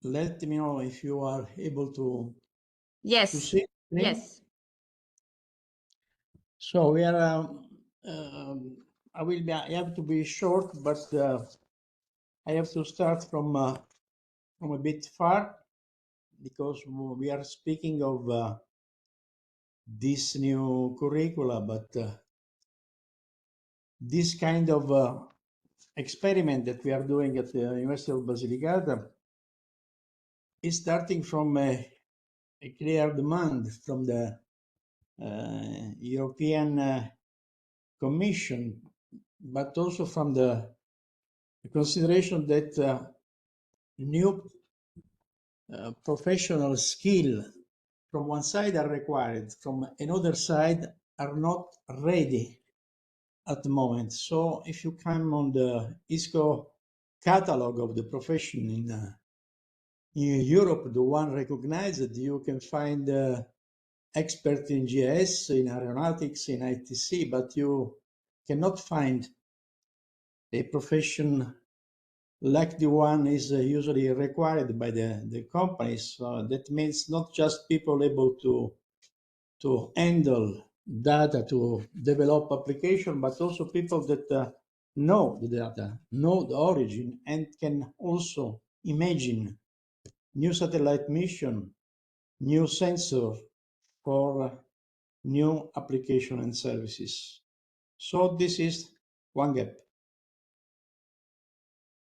let me know if you are able to Yes. see me. Yes. So we are. I have to be short, but I have to start from a bit far because we are speaking of this new curricula, but this kind of experiment that we are doing at the University of Basilicata is starting from a clear demand from the European Commission, but also from the consideration that new professional skill from one side are required, from another side are not ready at the moment. So if you come on the ISCO catalog of the profession in Europe, the one recognized, you can find expert in GIS, in aeronautics, in ITC, but you cannot find a profession like the one is usually required by the companies. That means not just people able to handle data, to develop application, but also people that know the data, know the origin, and can also imagine new satellite mission, new sensor for new application and services. So this is one gap.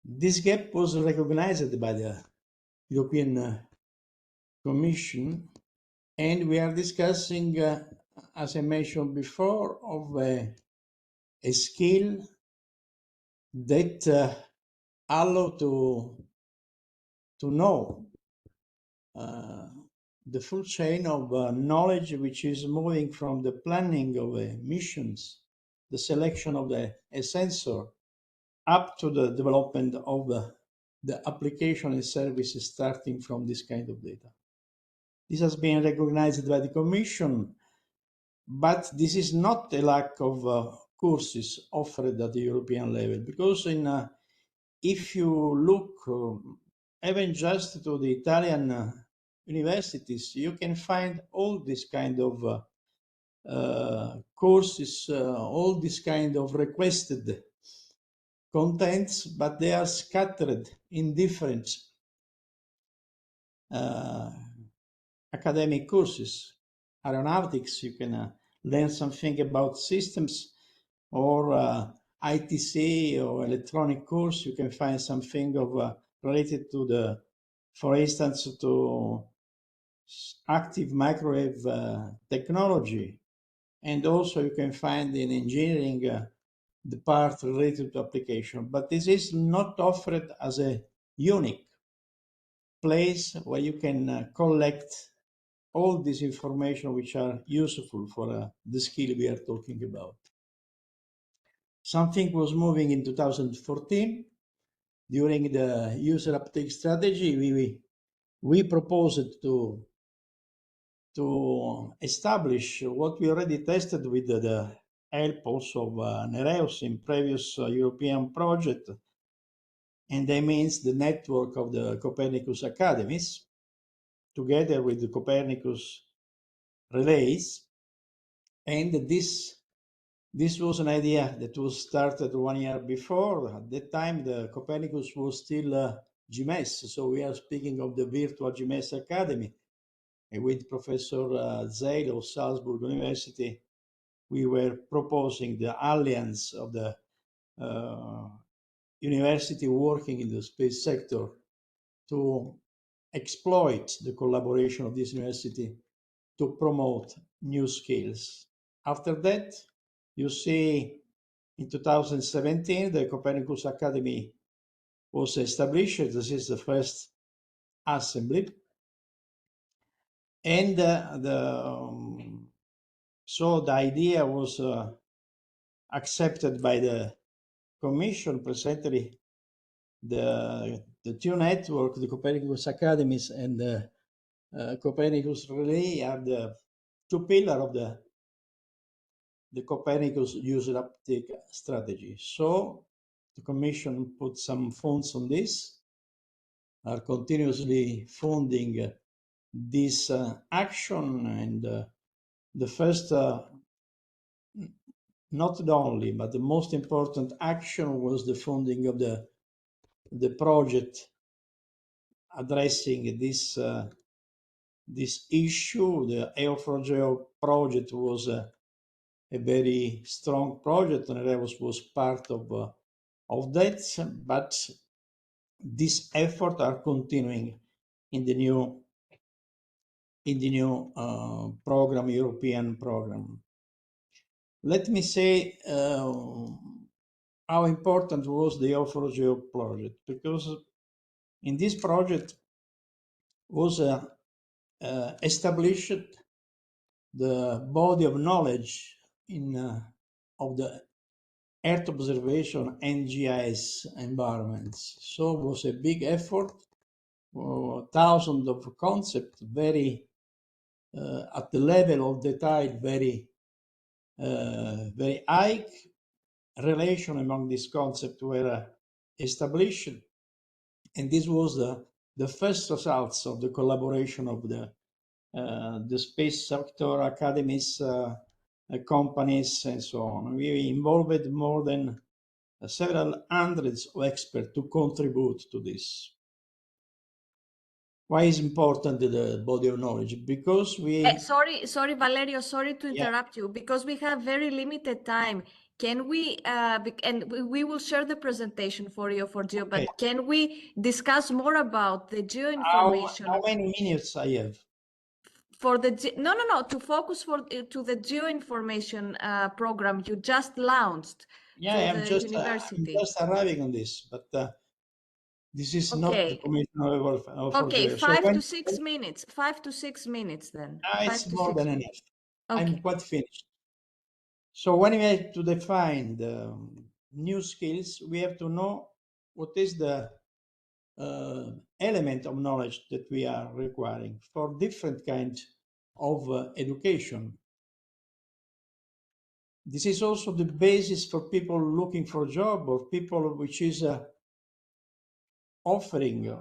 This gap was recognized by the European Commission, and we are discussing, as I mentioned before, of a skill that allow to know the full chain of knowledge, which is moving from the planning of missions, the selection of a sensor, up to the development of the application and services starting from this kind of data. This has been recognized by the Commission, but this is not a lack of courses offered at the European level, because if you look even just to the Italian universities, you can find all this kind of courses, all this kind of requested contents, but they are scattered in different academic courses. Aeronautics, you can learn something about systems, or ITC or electronic course, you can find something of related to the, for instance, to active microwave technology. And also you can find in engineering the part related to application, but this is not offered as a unique place where you can collect all this information which are useful for the skill we are talking about. Something was moving in 2014 during the user uptake strategy. We proposed to establish what we already tested with the help also of NEREUS in previous European project, and that means the network of the Copernicus academies, together with the Copernicus relays. And this was an idea that was started 1 year before. At that time, the Copernicus was still GMS, so we are speaking of the Virtual GMS Academy. And with Professor Zeil of Salzburg University, we were proposing the alliance of the university working in the space sector to exploit the collaboration of this university to promote new skills. After that, you see, in 2017, the Copernicus Academy was established. This is the first assembly. And so the idea was accepted by the Commission. Presently, the two network, the Copernicus Academies and the Copernicus Relay, are the two pillars of the Copernicus user uptake strategy. So the Commission put some funds on this, are continuously funding this action, and the first, not the only, but the most important action was the funding of the project addressing this issue. The EU4Geo project was a very strong project, and NEREUS was part of that, but these efforts are continuing in the new program, European program. Let me say how important was the EU4Geo project, because in this project was established the body of knowledge in of the Earth observation and GIS environments. So it was a big effort, thousands of concepts, very at the level of detail, very high. Relation among these concepts were established, and this was the first results of the collaboration of the space sector, academies, companies, and so on. We involved more than several hundreds of experts to contribute to this. Why is important the body of knowledge? Because we... Sorry, Valerio, sorry to interrupt you, because we have very limited time. Can we, and we will share the presentation for you for Geo, Okay. but can we discuss more about the geo How information? many minutes I have? For the, no, to focus to the geo information program you just launched Yeah, to the university. I'm just arriving on this, but this is not the commission of Okay, Geo. 5 to 6 minutes. 5 to 6 minutes then. It's more than enough. Okay. I'm quite finished. So when we have to define the new skills, we have to know what is the element of knowledge that we are requiring for different kinds of education. This is also the basis for people looking for a job, or people which is offering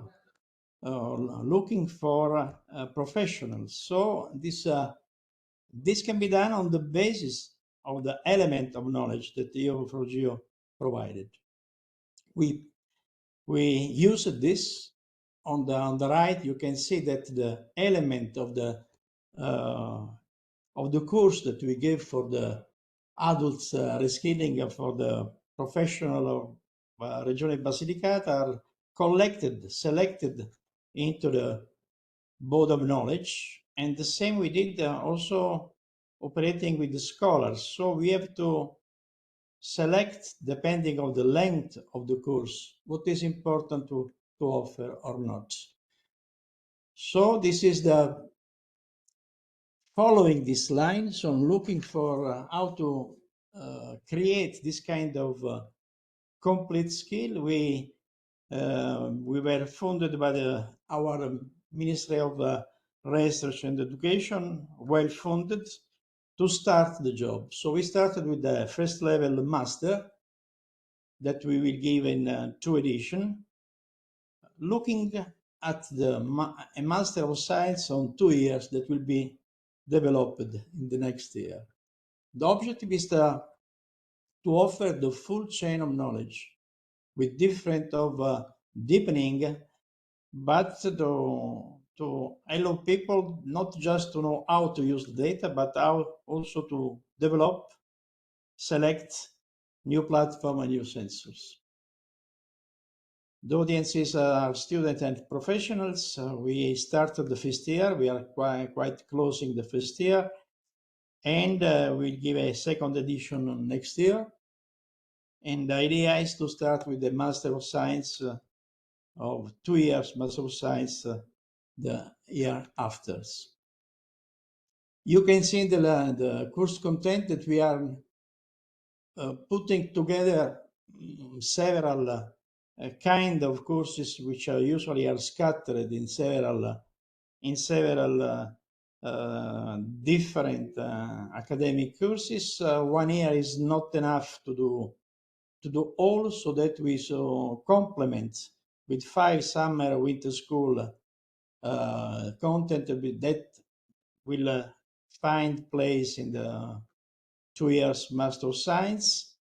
looking for professionals. So this can be done on the basis of the element of knowledge that the EU4Geo provided. We used this. On the right, you can see that the element of the course that we give for the adults reskilling for the professional of Regione Basilicata are collected, selected into the board of knowledge, and the same we did also operating with the scholars. So we have to select, depending on the length of the course, what is important to offer or not. So this is the following this line. So I'm looking for how to create this kind of complete skill. We were funded by our Ministry of Research and Education, well funded, to start the job. So we started with the first level master that we will give in 2 editions, looking at a Master of Science on 2 years that will be developed in the next year. The objective is to offer the full chain of knowledge with different of deepening, but to allow people not just to know how to use the data, but how also to develop, select new platform and new sensors. The audiences are students and professionals. We started the first year. We are quite closing the first year, and we'll give a second edition next year. And the idea is to start with the Master of Science of 2 years, Master of Science the year after. You can see the course content that we are putting together several kind of courses which are usually scattered in several different academic courses. 1 year is not enough to do all, so that we complement with 5 summer winter school content that will find place in the 2 years Master of Science.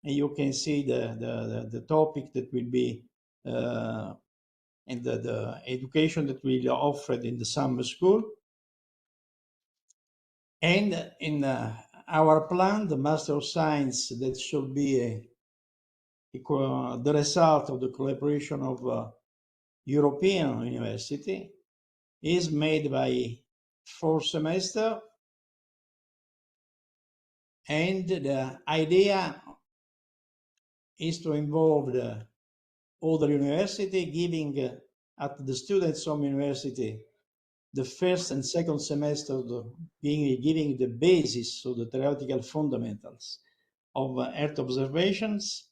And you can see the topic that will be and the education that will be offered in the summer school. And in our plan, the Master of Science, that should be the result of the collaboration of European university, is made by 4 semesters. And the idea is to involve the other university, giving at the students of university the first and second semester giving the basis of the theoretical fundamentals of Earth observations,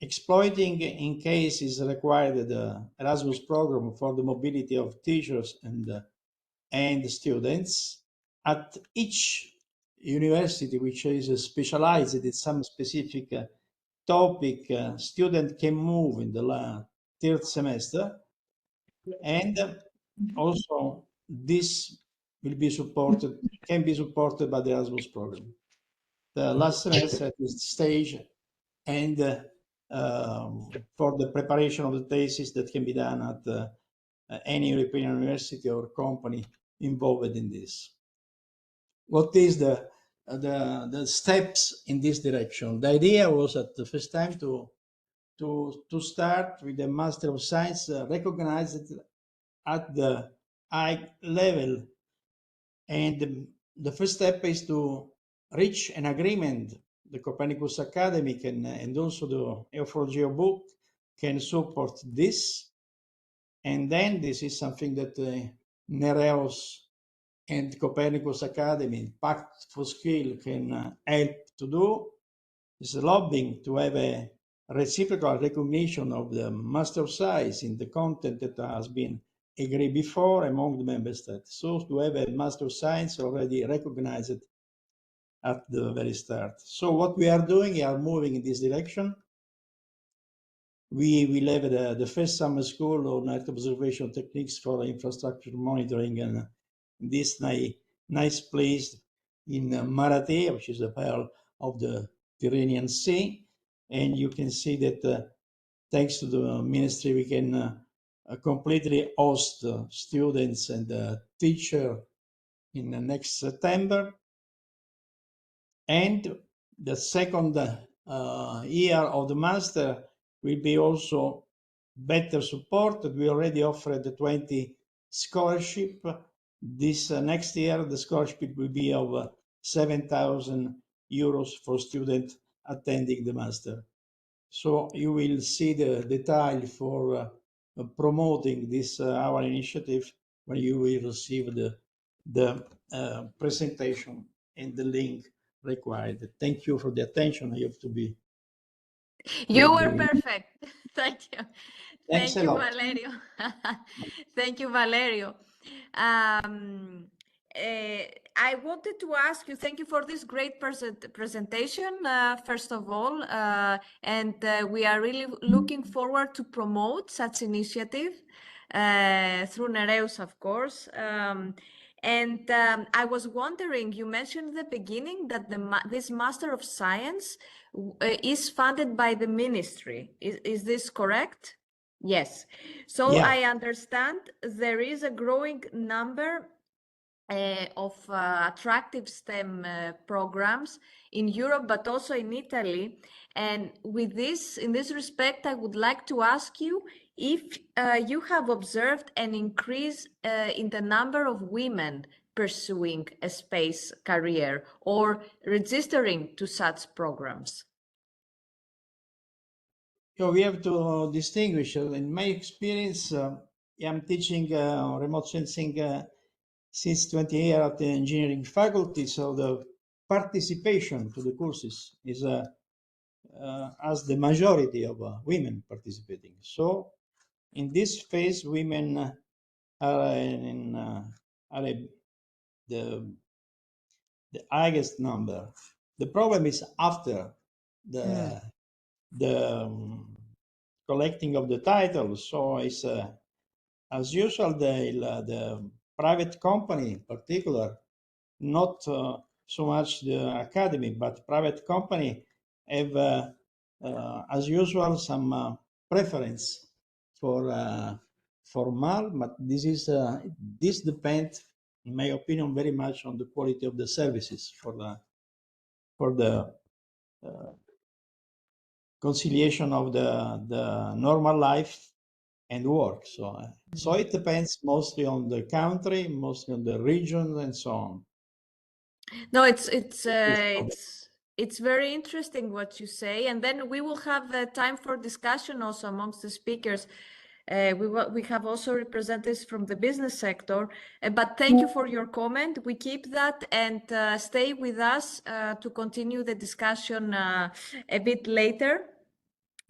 exploiting in cases required the Erasmus program for the mobility of teachers and students at each university which is specialized in some specific topic. Student can move in the third semester, and also this will be supported, can be supported by the Erasmus program. The last semester at this stage, and for the preparation of the thesis that can be done at any European university or company involved in this. What is the steps in this direction? The idea was at the first time to start with the Master of Science recognized at the high level, and the first step is to reach an agreement. The Copernicus Academy and also the EO4GEO book can support this, and then this is something that NEREUS and Copernicus Academy, Pact for Skill, can help to do. Is lobbying to have a reciprocal recognition of the Master of Science in the content that has been agreed before among the member states. So to have a Master of Science already recognized at the very start. So what we are doing, we are moving in this direction. We will have the first summer school on Earth observation techniques for infrastructure monitoring, and this nice place in Maratea, which is a pearl of the Tyrrhenian Sea. And you can see that thanks to the ministry, we can completely host students and teacher in the next September. And the second year of the master will be also better supported. We already offered the 20 scholarship. This next year, the scholarship will be of 7,000 euros for students attending the master. So you will see the detail for promoting this our initiative when you will receive the presentation and the link required. Thank you for the attention. I hope to be. You were perfect. Thank you. Thanks Thank a you, lot. Valerio. Thank you, Valerio. I wanted to ask you, thank you for this great presentation, first of all, and we are really looking forward to promote such initiative through NEREUS, of course. I was wondering, you mentioned at the beginning that this Master of Science is funded by the ministry. Is this correct? Yes. So Yeah. I understand there is a growing number of attractive STEM programs in Europe, but also in Italy. And with this, in this respect, I would like to ask you if you have observed an increase in the number of women pursuing a space career or registering to such programs. So we have to distinguish. In my experience, I'm teaching remote sensing since 20 years at the engineering faculty, so the participation to the courses is as the majority of women participating. So in this phase, women are the highest number. The problem is after the collecting of the titles. So it's as usual, the private company in particular, not so much the academy, but private company have, as usual, some preference for formal, but this depends, in my opinion, very much on the quality of the services for the conciliation of the normal life and work. So it depends mostly on the country, mostly on the region, and so on. No, it's very interesting what you say, and then we will have time for discussion also amongst the speakers. We have also representatives from the business sector, but thank you for your comment. We keep that and stay with us to continue the discussion a bit later.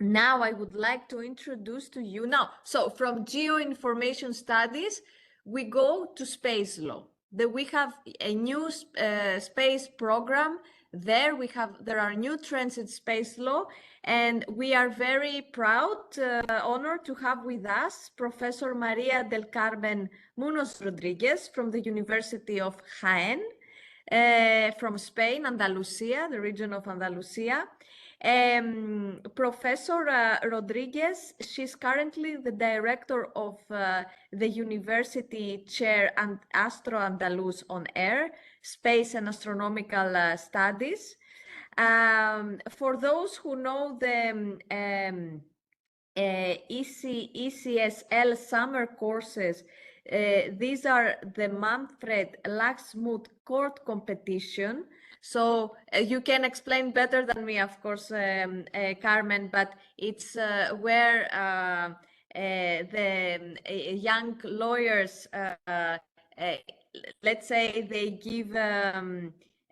Now I would like to introduce to you now. So from geoinformation studies, we go to space law. We have a new space program. There are new trends in space law, and we are very proud, honored to have with us Professor Maria del Carmen Munoz Rodriguez from the University of Jaén, from Spain, Andalusia, the region of Andalusia. Professor Rodriguez, she's currently the director of the University Chair and Astro Andaluz on Air, Space and Astronomical Studies. For those who know the ECSL summer courses, these are the Manfred Laxmuth court competition. So you can explain better than me, of course, Carmen, but it's where the young lawyers, let's say they give,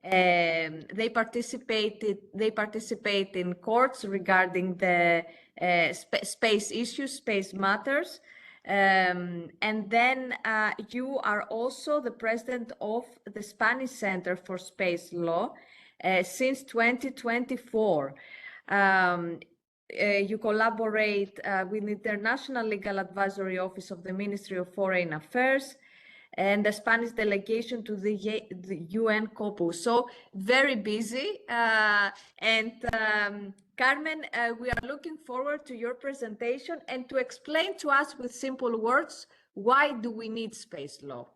they participate in courts regarding the space issues, space matters. And then you are also the president of the Spanish Center for Space Law since 2024. You collaborate with the International Legal Advisory Office of the Ministry of Foreign Affairs and the Spanish delegation to the UN COPU. So very busy. Carmen, we are looking forward to your presentation and to explain to us with simple words, why do we need space law?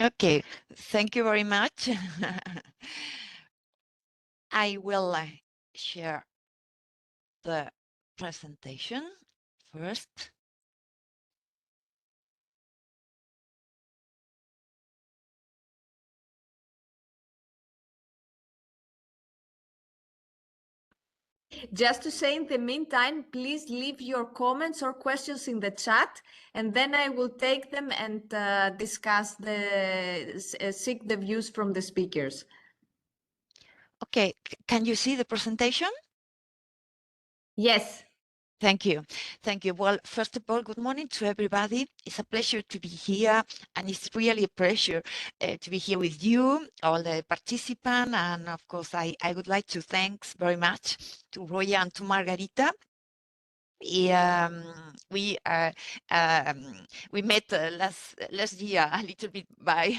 Okay, thank you very much. I will share the presentation first. Just to say, in the meantime, please leave your comments or questions in the chat, and then I will take them and discuss seek the views from the speakers. Okay, can you see the presentation? Yes. Thank you. Thank you. Well, first of all, good morning to everybody. It's a pleasure to be here, and it's really a pleasure to be here with you, all the participants. And of course, I would like to thank very much to Roya and to Margarita. We met last year a little bit by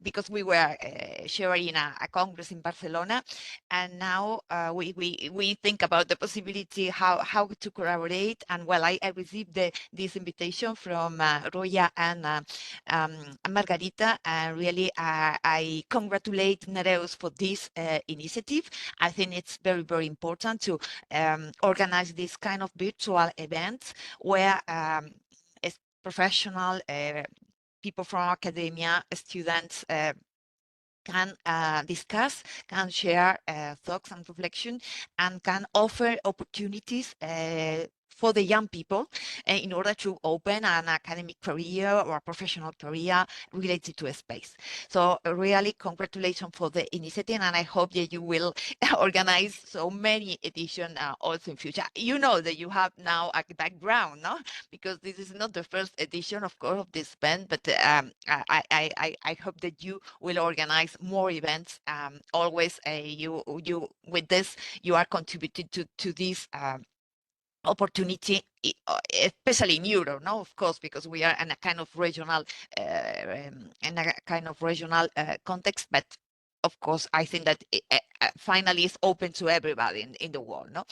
because we were sharing a congress in Barcelona, and now we think about the possibility how to collaborate. And well, I received this invitation from Roya and Margarita, and really I congratulate NEREUS for this initiative. I think it's very, very important to organize this kind of virtual events where professional people from academia, students can discuss, can share thoughts and reflection, and can offer opportunities for the young people in order to open an academic career or a professional career related to space. So really congratulations for the initiative, and I hope that you will organize so many editions also in future. You know that you have now a background, no? Because this is not the first edition, of course, of this event, but I hope that you will organize more events. Always, you with this, you are contributing to this opportunity, especially in Europe, no, of course, because we are in a kind of regional, context. But of course, I think that finally it's open to everybody in the world, no.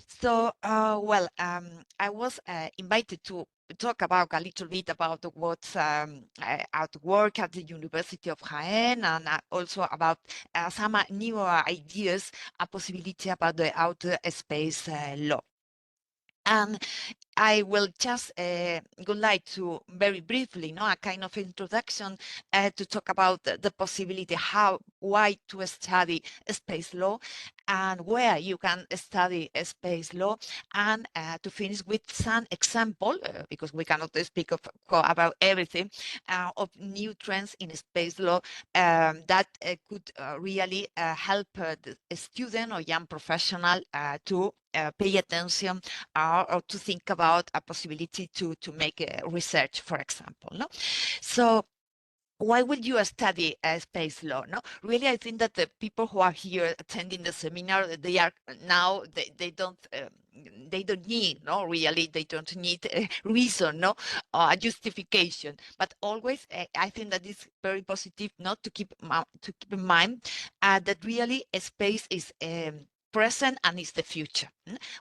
So, well, I was invited to talk about a little bit about what's at work at the University of Jaén, and also about some new ideas, a possibility about the outer space law. And I will just would like to very briefly, a kind of introduction to talk about the possibility why to study space law and where you can study space law, and to finish with some example, because we cannot speak about everything, of new trends in space law that could really help the student or young professional to pay attention or to think about a possibility to make research, for example. No? So why would you study space law? No, really, I think that the people who are here attending the seminar, they are now they don't need, no, really they don't need a reason, no, a justification. But always, I think that it's very positive not to keep in mind that really space is present and is the future.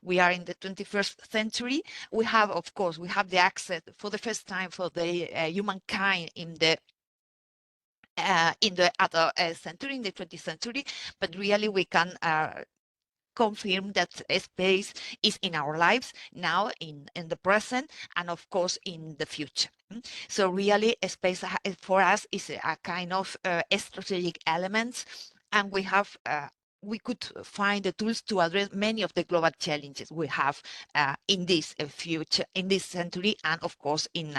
We are in the 21st century. We have, of course, we have the access for the first time for the humankind in the other century, in the 20th century, but really we can confirm that space is in our lives now, in the present, and of course in the future. So really space for us is a kind of strategic elements, and we could find the tools to address many of the global challenges we have in this future, in this century, and of course in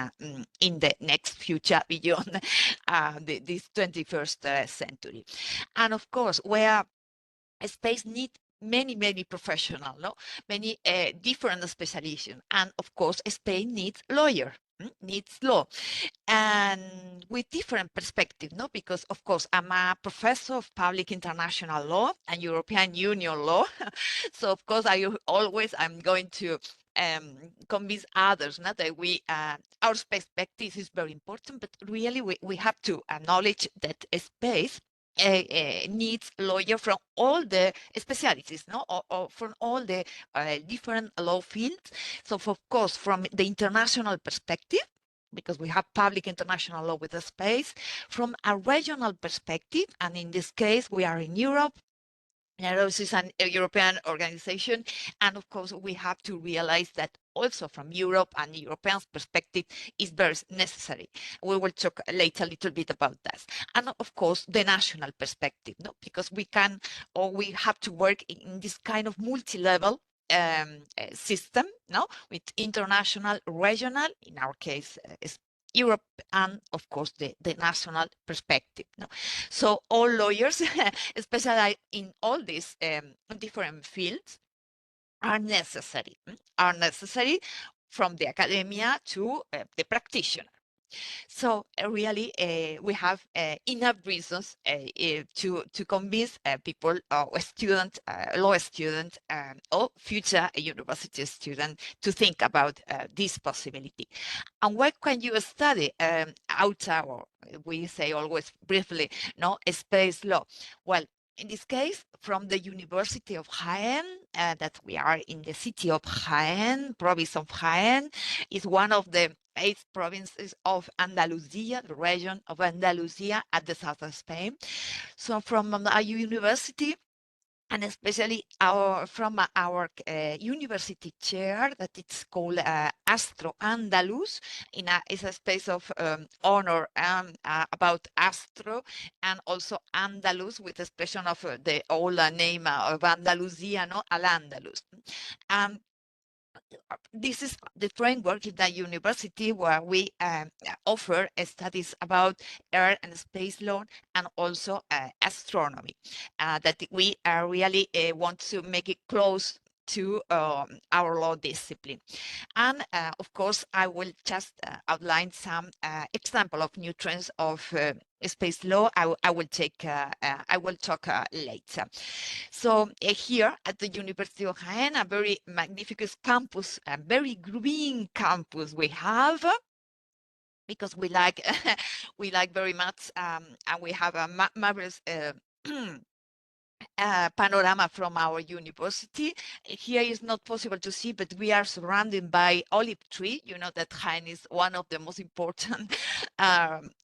the next future beyond this 21st century. And of course, where space needs many professionals, no? Many different specializations, and of course space needs lawyer, needs law, and with different perspective, no? Because of course I'm a professor of public international law and European Union law, so of course I'm going to convince others, not that our perspective is very important, but really we have to acknowledge that space needs lawyer from all the specialties, no, or from all the different law fields. So of course, from the international perspective, because we have public international law with the space, from a regional perspective, and in this case, we are in Europe. NEREUS is a European organization, and of course we have to realize that also from Europe and the European perspective is very necessary. We will talk later a little bit about that. And of course the national perspective, no? Because we have to work in this kind of multi-level system, no? With international, regional, in our case Europe, and of course the national perspective. No? So all lawyers, especially in all these different fields, are necessary from the academia to the practitioner. So really, we have enough reasons to convince people, students, law students, or future university students to think about this possibility. And what can you study outside, or we say always briefly, no, space law? Well, in this case, from the University of Jaén, that we are in the city of Jaén, province of Jaén, is one of the 8 provinces of Andalusia, the region of Andalusia at the south of Spain. So from our university, and especially from our university chair, that it's called Astro Andalus, is a space of honor about Astro, and also Andalus, with the expression of the old name of Andalusia, no, Al Andalus. this is the framework in the university where we offer studies about Earth and space law and also astronomy, that we really want to make it close to our law discipline. And of course, I will just outline some example of new trends of space law. I will talk later. So here at the University of Jaén, a very magnificent campus, a very green campus we have, because we like we like very much, and we have a marvelous panorama from our university. Here is not possible to see, but we are surrounded by olive tree. You know that Jaén is one of the most important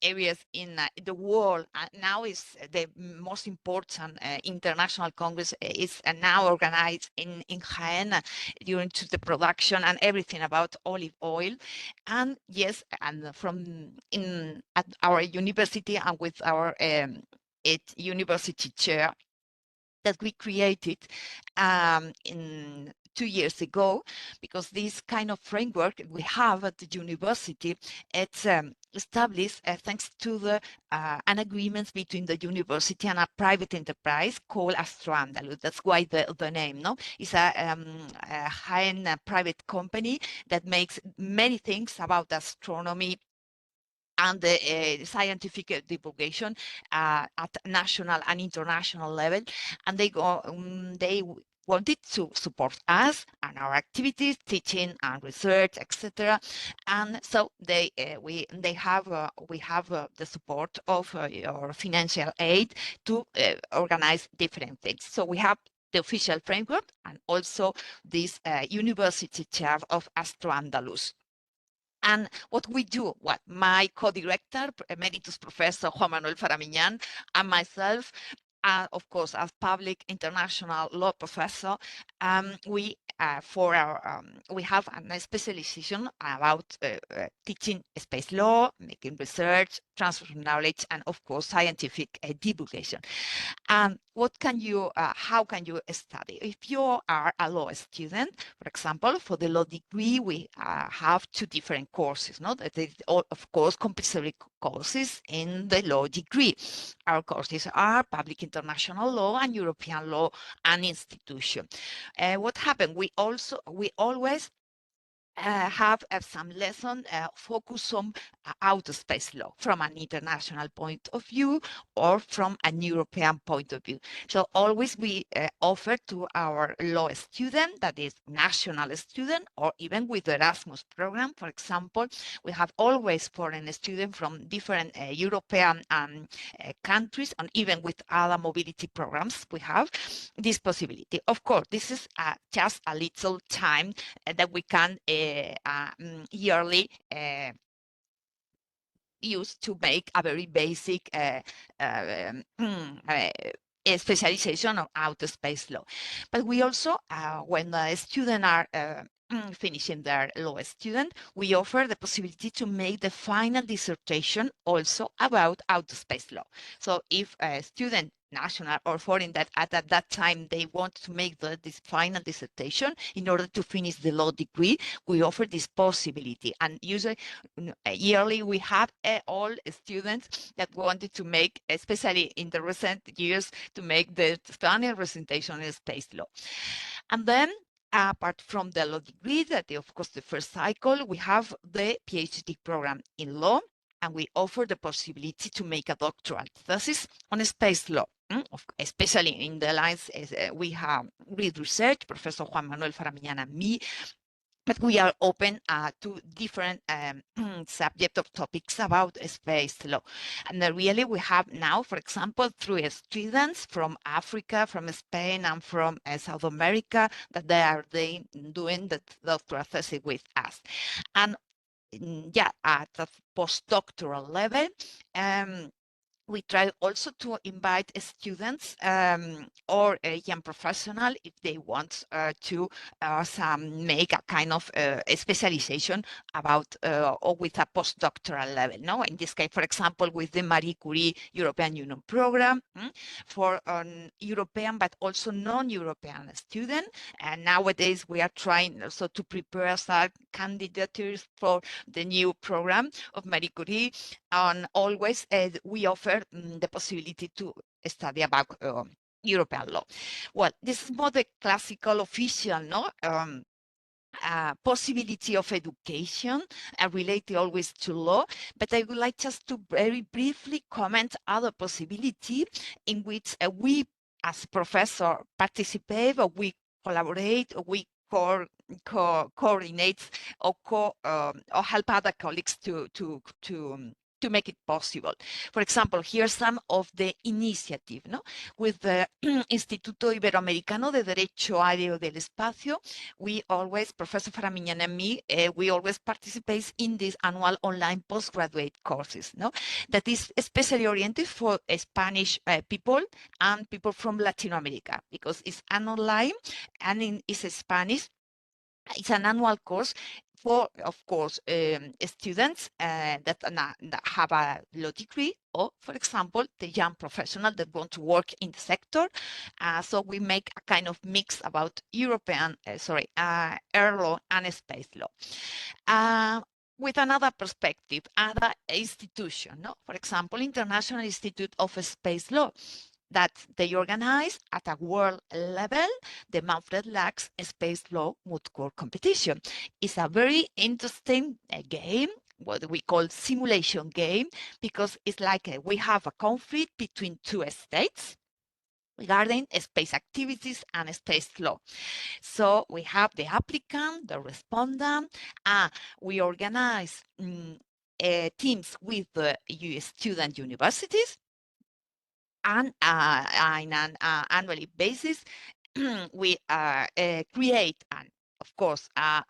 areas in the world. Now is the most important international congress is now organized in Jaén during to the production and everything about olive oil. And yes, and at our university and with our university chair that we created in 2 years ago, because this kind of framework we have at the university, it's established thanks to the an agreement between the university and a private enterprise called Astro Andalus. That's why the name, no? It's a Jaén private company that makes many things about astronomy and the scientific divulgation at national and international level, and they wanted to support us and our activities, teaching and research, etc. And so we have the support of your financial aid to organize different things. So we have the official framework and also this university chair of Astro Andalus. And what we do, what my co-director, Emeritus Professor Juan Manuel Faramiñán, and myself, of course, as public international law professor, we have a specialization about teaching space law, making research, transfer knowledge, and of course, scientific divulgation. What can you, how can you study? If you are a law student, for example, for the law degree, we have two different courses, no? That is, of course, compulsory courses in the law degree. Our courses are public international law and European law and institution. What happened? We always have some lesson focus on outer space law from an international point of view or from a European point of view. So always we offer to our law student, that is national student, or even with the Erasmus program, for example, we have always foreign students from different European countries, and even with other mobility programs, we have this possibility. Of course, this is just a little time that we can yearly use to make a very basic specialization of outer space law. But we also, when the students are finishing their law student, we offer the possibility to make the final dissertation also about outer space law. So if a student, national or foreign, that at that time they want to make this final dissertation in order to finish the law degree, we offer this possibility. And usually yearly we have all students that wanted to make, especially in the recent years, to make the final presentation in space law. And then apart from the law degree, that is, of course, the first cycle, we have the PhD program in law, and we offer the possibility to make a doctoral thesis on space law, especially in the lines we have with research, Professor Juan Manuel Faramiñán and me. But we are open to different subject of topics about space law. And really we have now, for example, 3 students from Africa, from Spain, and from South America, that they are doing the doctoral thesis with us. And yeah, at the postdoctoral level, We try also to invite students or a young professional if they want to make a kind of a specialization about or with a postdoctoral level. No, in this case, for example, with the Marie Curie European Union program for European but also non-European students. And nowadays we are trying also to prepare some candidatures for the new program of Marie Curie. And always we offer the possibility to study about European law. Well, this is more the classical official, no? Possibility of education related always to law, but I would like just to very briefly comment other possibility in which we as professor participate, or we collaborate, or we coordinate, or help other colleagues to make it possible. For example, here's some of the initiative, no? With the Instituto Iberoamericano de Derecho Aéreo del Espacio, we always, Professor Faramiñán and me, we always participate in these annual online postgraduate courses, no? That is especially oriented for Spanish people and people from Latin America, because it's an online and it's Spanish. It's an annual course for, of course, students that have a law degree, or, for example, the young professional that want to work in the sector. So we make a kind of mix about European, air law and space law. With another perspective, other institution, no? For example, International Institute of Space Law, that they organize at a world level the Manfred Lachs Space Law Moot Court Competition. It's a very interesting game, what we call simulation game, because it's like we have a conflict between two states regarding space activities and space law. So we have the applicant, the respondent, we organize teams with the student universities, and on an annually basis, we create an, of course, a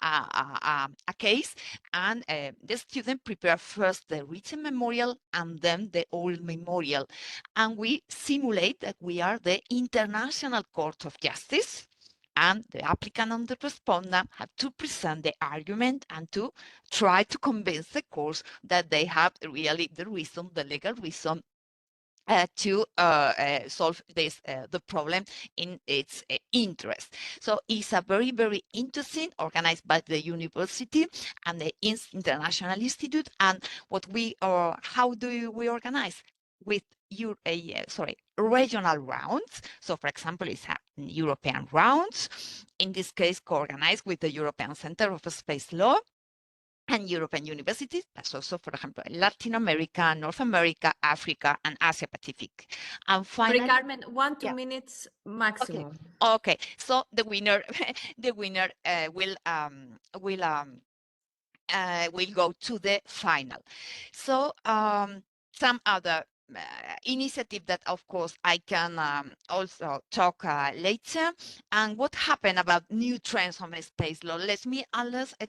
case, and the student prepare first the written memorial and then the oral memorial, and we simulate that we are the International Court of Justice, and the applicant and the respondent have to present the argument and to try to convince the court that they have really the reason, the legal reason, to solve this the problem in its interest. So it's a very, very interesting, organized by the university and the International Institute. And what we how do we organize? With regional rounds. So, for example, it's European rounds. In this case, co-organized with the European Center of Space Law and European universities, but also, for example, Latin America, North America, Africa, and Asia Pacific. And finally, Carmen, 1-2 minutes maximum. Okay. So the winner, will go to the final. So some other initiative that, of course, I can also talk later. And what happened about new trends on space law? Let me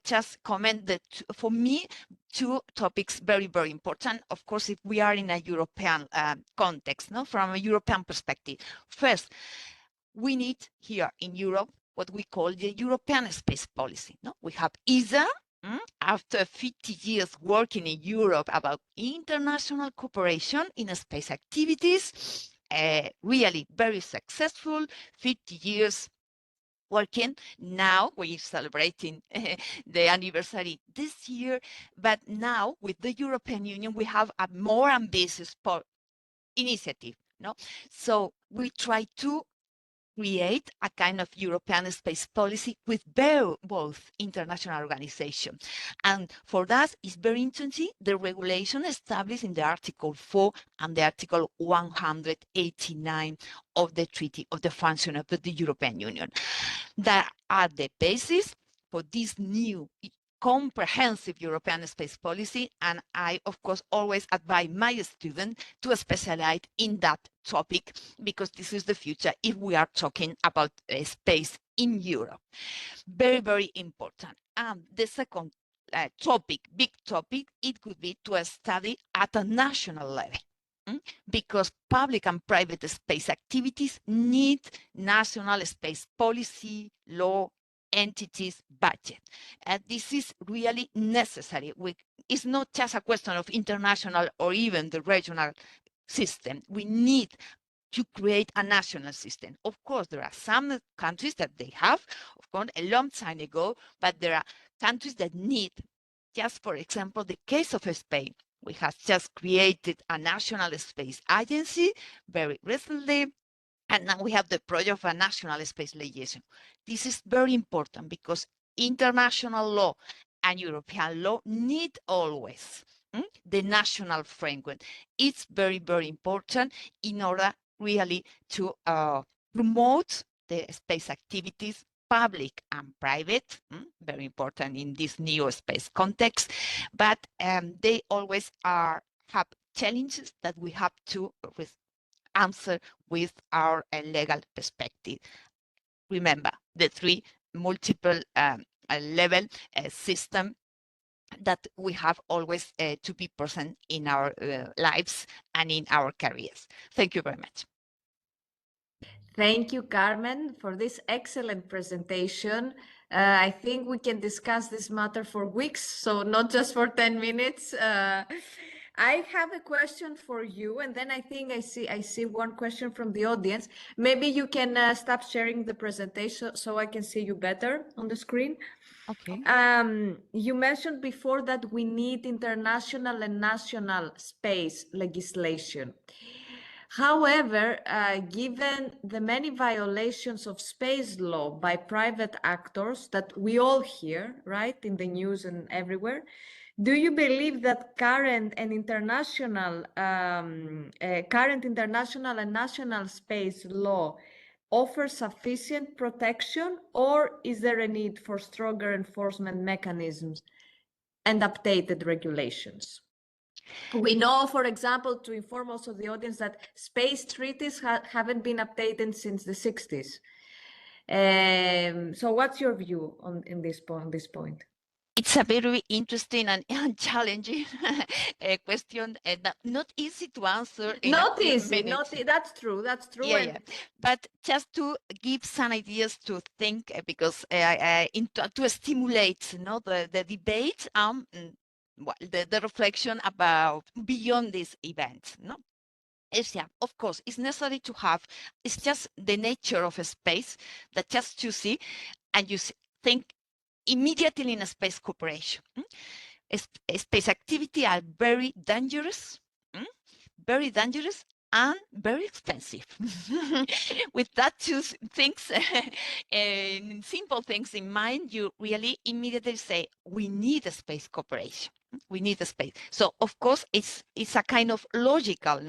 just comment that for me, two topics very, very important. Of course, if we are in a European context, no, from a European perspective. First, we need here in Europe what we call the European space policy. No, we have ESA. After 50 years working in Europe about international cooperation in space activities, really very successful, 50 years working. Now we're celebrating the anniversary this year, but now with the European Union, we have a more ambitious initiative. No? So we try to create a kind of European space policy with both international organizations. And for that, it's very interesting, the regulation established in the Article 4 and the Article 189 of the Treaty of the Function of the European Union, that are the basis for this new comprehensive European space policy. And I, of course, always advise my students to specialize in that topic, because this is the future if we are talking about space in Europe. Very, very important. And the second topic, big topic, it could be to study at a national level. because public and private space activities need national space policy, law, entities, budget. And this is really necessary. It's not just a question of international or even the regional system. We need to create a national system. Of course, there are some countries that they have, of course, a long time ago, but there are countries that need, just for example, the case of Spain. We have just created a national space agency very recently, and now we have the project of a national space liaison. This is very important because international law and European law need always the national framework. It's very, very important in order really to promote the space activities, public and private, very important in this new space context, but they always have challenges that we have to answer with our legal perspective. Remember the three multiple level system that we have always to be present in our lives and in our careers. Thank you very much. Thank you, Carmen, for this excellent presentation. I think we can discuss this matter for weeks, so not just for 10 minutes. I have a question for you, and then I think I see one question from the audience. Maybe you can stop sharing the presentation so I can see you better on the screen. Okay. You mentioned before that we need international and national space legislation. However, given the many violations of space law by private actors that we all hear, right, in the news and everywhere, do you believe that current international and national space law offers sufficient protection, or is there a need for stronger enforcement mechanisms and updated regulations? We know, for example, to inform also the audience, that space treaties haven't been updated since the 60s. So what's your view on this point? It's a very interesting and challenging question, and not easy to answer in Not a few easy, minutes. That's true. Yeah. But just to give some ideas to think, because to stimulate, the debate, the reflection about beyond this event, of course, it's necessary to have. It's just the nature of a space that just you see, and you think immediately in a space cooperation. Space activity are very dangerous, and very expensive. With that two things, simple things in mind, you really immediately say, we need a space cooperation. We need a space. So of course, it's a kind of logical,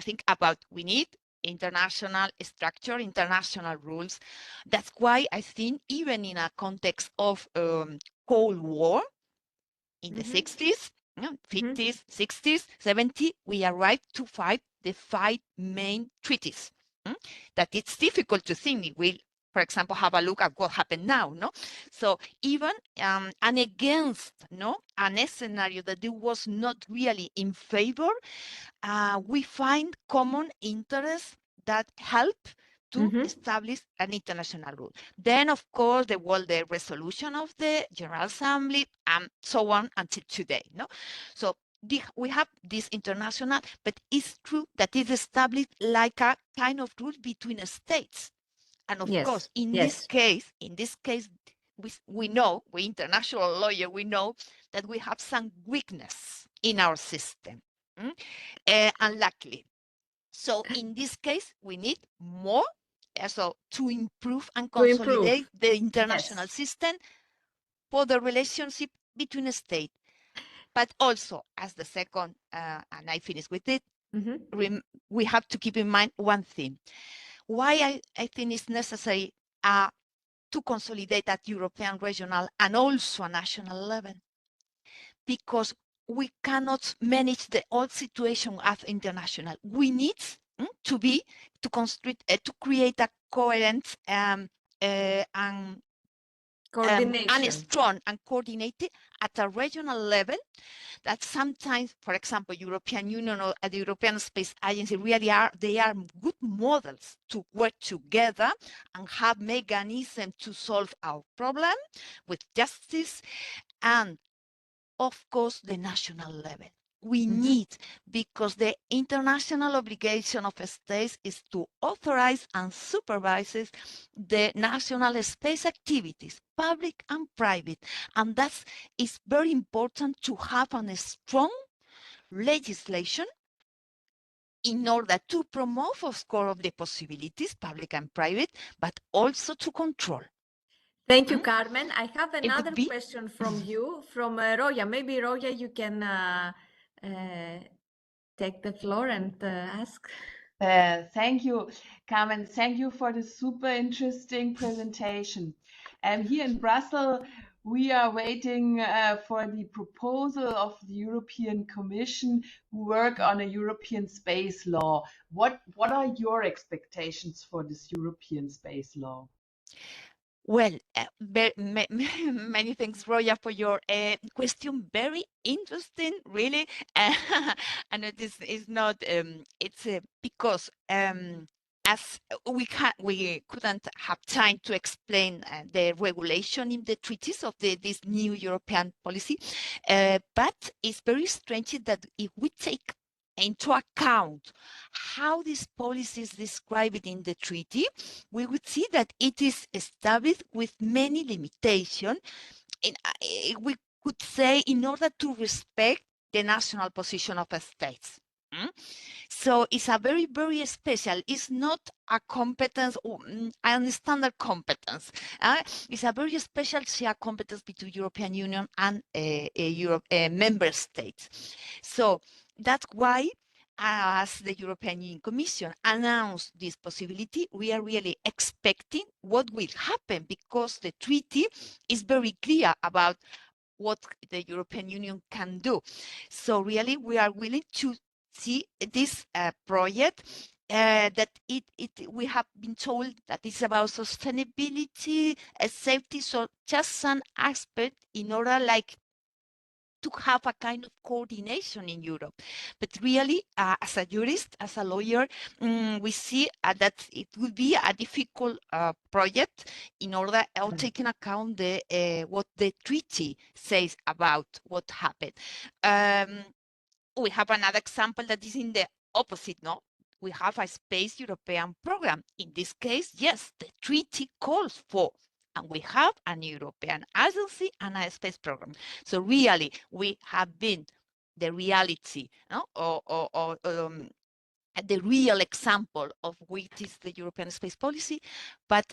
think about we need international structure, international rules. That's why I think even in a context of Cold War in the 60s, 50s, 60s, 70s, we arrived to fight the 5 main treaties. That it's difficult to think. We'll, for example, have a look at what happened now. So even and against an scenario that it was not really in favor, we find common interests that help to establish an international rule. Then, of course, the resolution of the General Assembly and so on until today. So we have this international, but it's true that it's established like a kind of rule between states. And of course, in this case, we know, we international lawyer, we know that we have some weakness in our system, unluckily. So in this case, we need more to improve and consolidate the international system for the relationship between states. But also, as the second, and I finish with it, we have to keep in mind one thing. Why I think it's necessary to consolidate at European, regional, and also a national level. Because we cannot manage the old situation at international. We need to create a coherent and Coordination. and strong and coordinated at a regional level, that sometimes, for example, European Union or the European Space Agency really are good models to work together and have mechanisms to solve our problem with justice, and of course the national level. We need, because the international obligation of states is to authorize and supervise the national space activities, public and private. And that is very important to have a strong legislation in order to promote, of course, the possibilities, public and private, but also to control. Thank you, Carmen. I have It another would be question from you, from Roya. Maybe Roya, you can take the floor and ask. Thank you, Carmen. Thank you for the super interesting presentation. Here in Brussels, we are waiting for the proposal of the European Commission who work on a European space law. What are your expectations for this European space law? Well, many thanks, Roya, for your question. Very interesting, really. And it is not. It's because as we couldn't have time to explain the regulation in the treaties of this new European policy, but it's very strange that if we take into account how these policies described in the treaty, we would see that it is established with many limitations. We could say in order to respect the national position of states. So it's a very, very special. It's not a competence, a standard competence. It's a very special shared competence between European Union and member states. So that's why, as the European Union Commission announced this possibility, we are really expecting what will happen, because the treaty is very clear about what the European Union can do. So really, we are willing to see this project that we have been told that it's about sustainability, safety, so just an aspect in order to have a kind of coordination in Europe. But really, as a jurist, as a lawyer, we see that it will be a difficult project in order of taking account what the treaty says about what happened. We have another example that is in the opposite, no? We have a Space European program. In this case, yes, the treaty calls for, and we have an European agency and a space program. So really, we have been the reality, no? The real example of which is the European space policy. But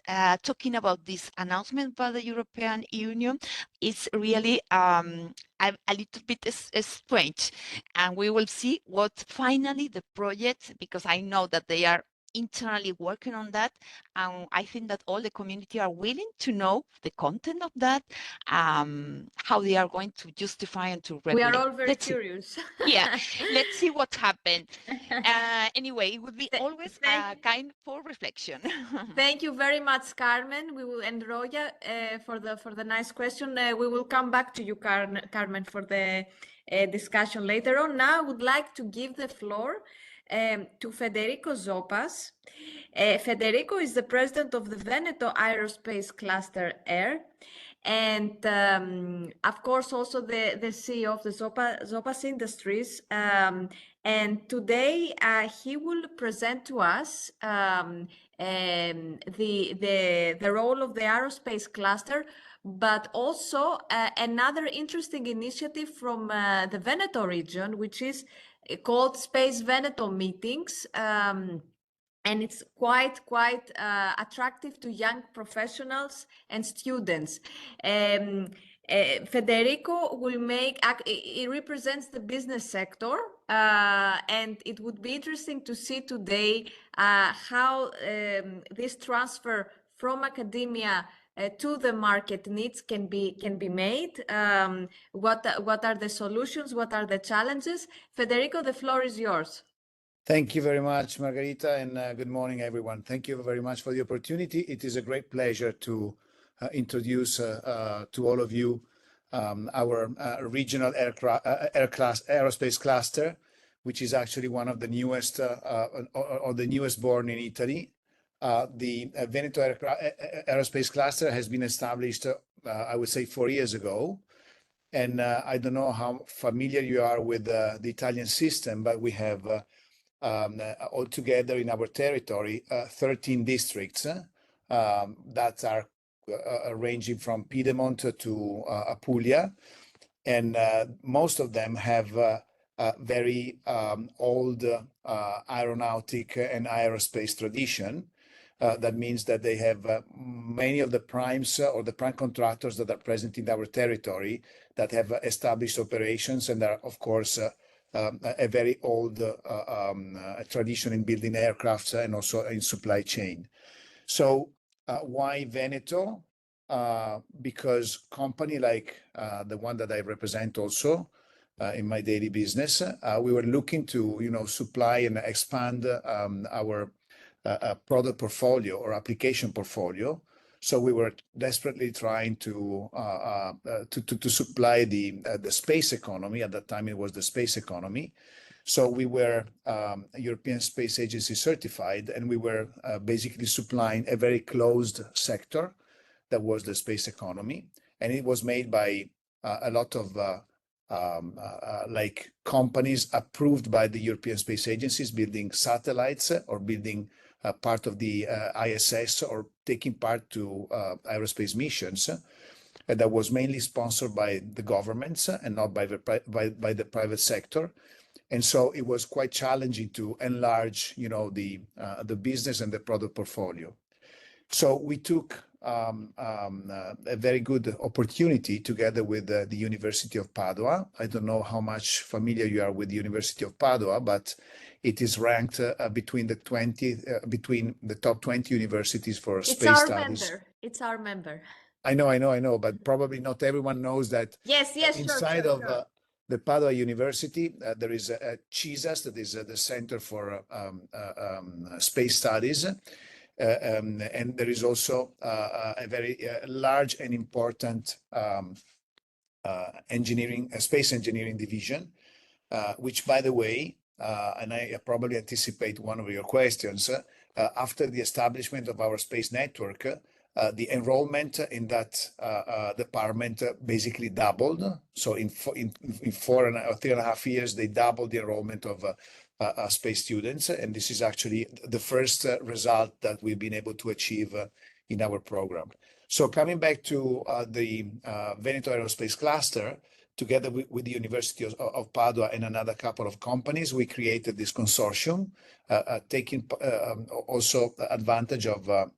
talking about this announcement by the European Union, it's really a little bit strange. And we will see what finally the project, because I know that they are internally working on that, and I think that all the community are willing to know the content of that, how they are going to justify and to regulate. We are all very curious. Yeah, let's see what happened. Anyway, it would be always kind for reflection. Thank you very much, Carmen. We will, and Roya, for the nice question. We will come back to you, Carmen, for the discussion later on. Now I would like to give the floor to Federico Zopas. Federico is the president of the Veneto Aerospace Cluster Air, and of course also the CEO of the Zopas Industries. And today he will present to us the role of the aerospace cluster, but also another interesting initiative from the Veneto region, which is called Space Veneto Meetings. And it's quite attractive to young professionals and students. Federico will it represents the business sector, and it would be interesting to see today how this transfer from academia to the market needs can be made. What are the solutions? What are the challenges? Federico, the floor is yours. Thank you very much, Margarita, and good morning, everyone. Thank you very much for the opportunity. It is a great pleasure to introduce to all of you our regional aerospace cluster, which is actually one of the newest or the newest born in Italy. The Veneto Aerospace Cluster has been established, I would say, 4 years ago. And I don't know how familiar you are with the Italian system, but we have altogether in our territory 13 districts that are ranging from Piedmont to Apulia. And most of them have very old aeronautic and aerospace tradition. That means that they have many of the primes or the prime contractors that are present in our territory that have established operations and are, of course, a very old tradition in building aircrafts and also in supply chain. So why Veneto? Because company like the one that I represent also in my daily business, we were looking to supply and expand our product portfolio or application portfolio. So we were desperately trying to supply the space economy. At that time, it was the space economy. So we were European Space Agency certified, and we were basically supplying a very closed sector that was the space economy. And it was made by a lot of like companies approved by the European Space Agencies, building satellites or building part of the ISS or taking part to aerospace missions. And that was mainly sponsored by the governments and not by the private sector. And so it was quite challenging to enlarge, the business and the product portfolio. So we took a very good opportunity together with the University of Padua. I don't know how much familiar you are with the University of Padua, but it is ranked between the top 20 universities for space studies. It's our member. I know, but probably not everyone knows that. Yes, inside sure, of sure. The Padua University, there is a CISAS, that is the Center for Space Studies. And there is also a very large and important space engineering division, which, by the way, and I probably anticipate one of your questions, after the establishment of our space network, the enrollment in that department basically doubled. So in 3.5 years, they doubled the enrollment of space students. And this is actually the first result that we've been able to achieve in our program. So coming back to the Veneto Aerospace Cluster, together with the University of Padua and another couple of companies, we created this consortium, taking also advantage of a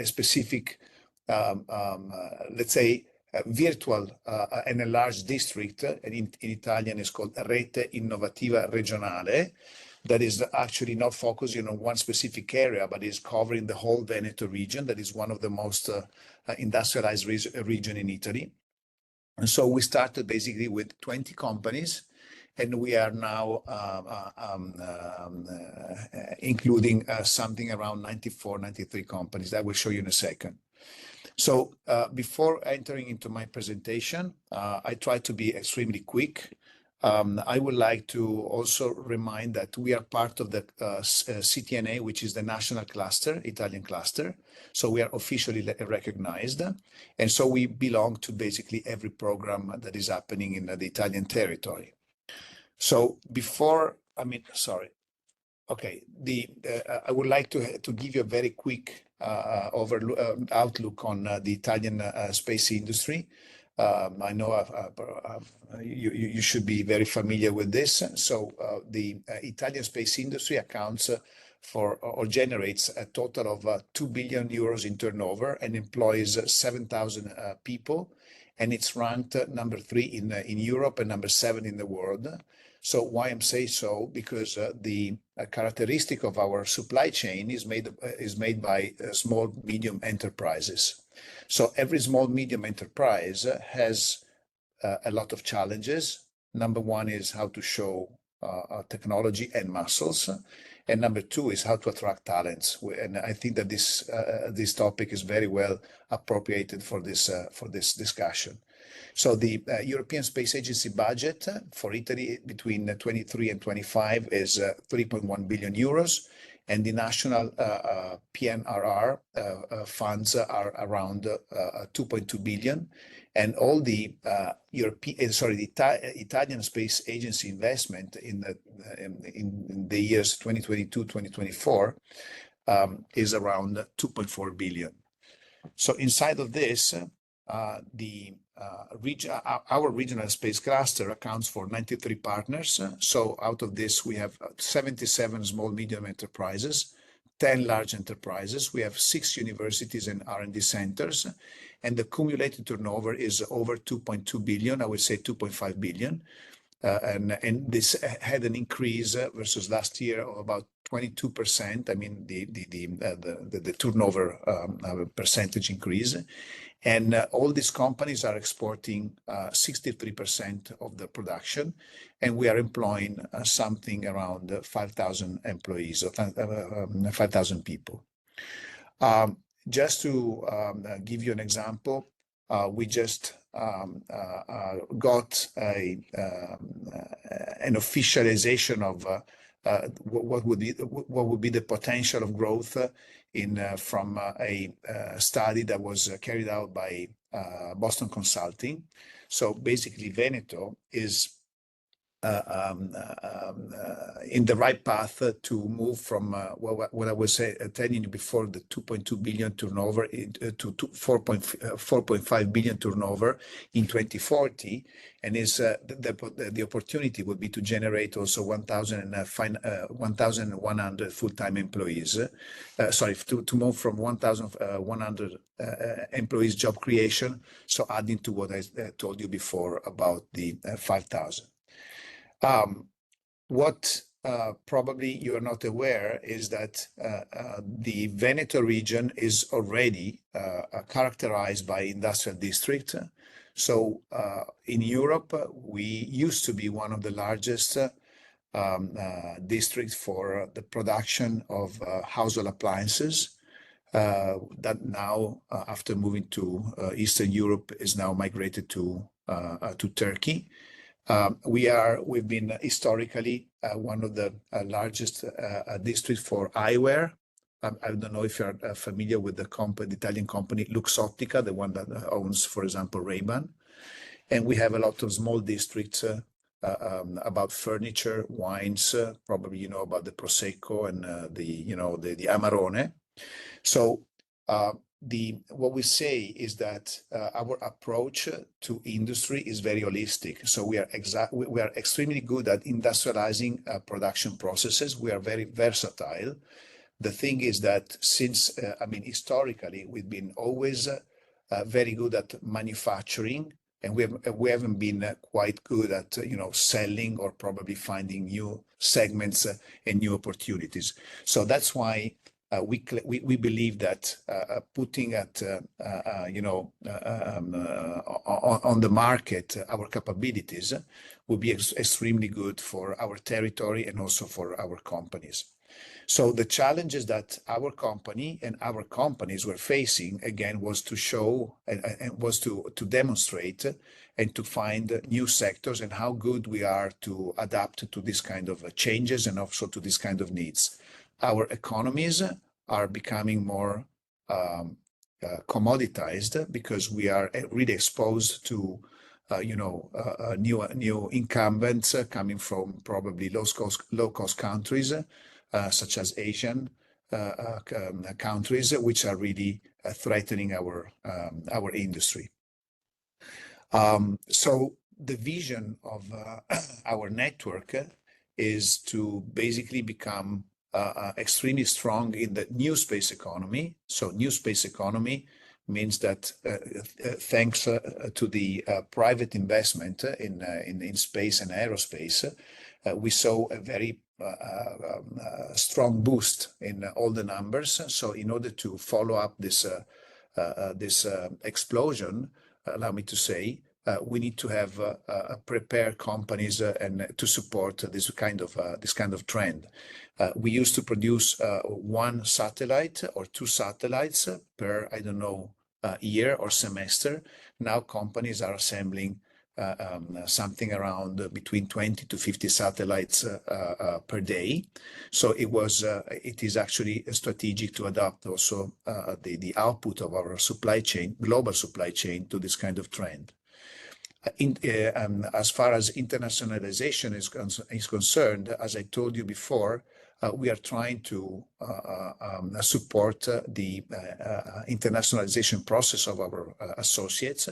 specific, let's say, virtual and enlarged district, and in Italian is called Rete Innovativa Regionale, that is actually not focusing on one specific area, but is covering the whole Veneto region. That is one of the most industrialized region in Italy. And so we started basically with 20 companies, and we are now including something around 94, 93 companies that I will show you in a second. So before entering into my presentation, I try to be extremely quick. I would like to also remind that we are part of the CTNA, which is the national cluster, Italian cluster. So we are officially recognized. And so we belong to basically every program that is happening in the Italian territory. So I would like to give you a very quick outlook on the Italian space industry. I know you should be very familiar with this. So the Italian space industry accounts for or generates a total of 2 billion euros in turnover and employs 7,000 people. And it's ranked number 3 in Europe and number 7 in the world. So why I'm saying so? Because the characteristic of our supply chain is made by small, medium enterprises. So every small, medium enterprise has a lot of challenges. Number one is how to show technology and muscles. And number two is how to attract talents. And I think that this topic is very well appropriated for this discussion. So the European Space Agency budget for Italy between 23 and 25 is 3.1 billion euros, and the national PNRR funds are around 2.2 billion. And all the Italian Space Agency investment in the years 2022-2024 is around 2.4 billion. So inside of this, our regional space cluster accounts for 93 partners. So out of this, we have 77 small medium enterprises, 10 large enterprises. We have 6 universities and R&D centers, and the cumulated turnover is over 2.2 billion. I would say 2.5 billion. And this had an increase versus last year of about 22%. I mean, the turnover percentage increase. And all these companies are exporting 63% of the production, and we are employing something around 5,000 employees, or 5,000 people. Just to give you an example, we just got an officialization of what would be the potential of growth from a study that was carried out by Boston Consulting. So basically, Veneto is in the right path to move from what I was telling you before, the 2.2 billion turnover to 4.5 billion turnover in 2040, and is the opportunity would be to generate also 1,100 full-time employees. To move from 1,100 employees job creation. So adding to what I told you before about the 5,000. What probably you are not aware is that the Veneto region is already characterized by industrial district. So in Europe, we used to be one of the largest districts for the production of household appliances. That now, after moving to Eastern Europe, is now migrated to Turkey. We've been historically one of the largest districts for eyewear. I don't know if you're familiar with the Italian company Luxottica, the one that owns, for example, Ray-Ban. And we have a lot of small districts about furniture, wines. Probably you know about the Prosecco and the Amarone. So what we say is that our approach to industry is very holistic. So we are extremely good at industrializing production processes. We are very versatile. The thing is that since historically we've been always very good at manufacturing, and we haven't been quite good at selling or probably finding new segments and new opportunities. So that's why we believe that putting on the market our capabilities will be extremely good for our territory and also for our companies. So the challenges that our company and our companies were facing, again, was to show and was to demonstrate and to find new sectors and how good we are to adapt to this kind of changes and also to this kind of needs. Our economies are becoming more commoditized because we are really exposed to new incumbents coming from probably low-cost countries, such as Asian countries, which are really threatening our industry. So the vision of our network is to basically become extremely strong in the new space economy. So new space economy means that thanks to the private investment in space and aerospace, we saw a very strong boost in all the numbers. So in order to follow up this explosion, allow me to say, we need to have prepare companies and to support this kind of trend. We used to produce one satellite or two satellites per, I don't know, year or semester. Now companies are assembling something around between 20 to 50 satellites per day. So it is actually strategic to adapt also the output of our supply chain, global supply chain, to this kind of trend. As far as internationalization is concerned, as I told you before, we are trying to support the internationalization process of our associates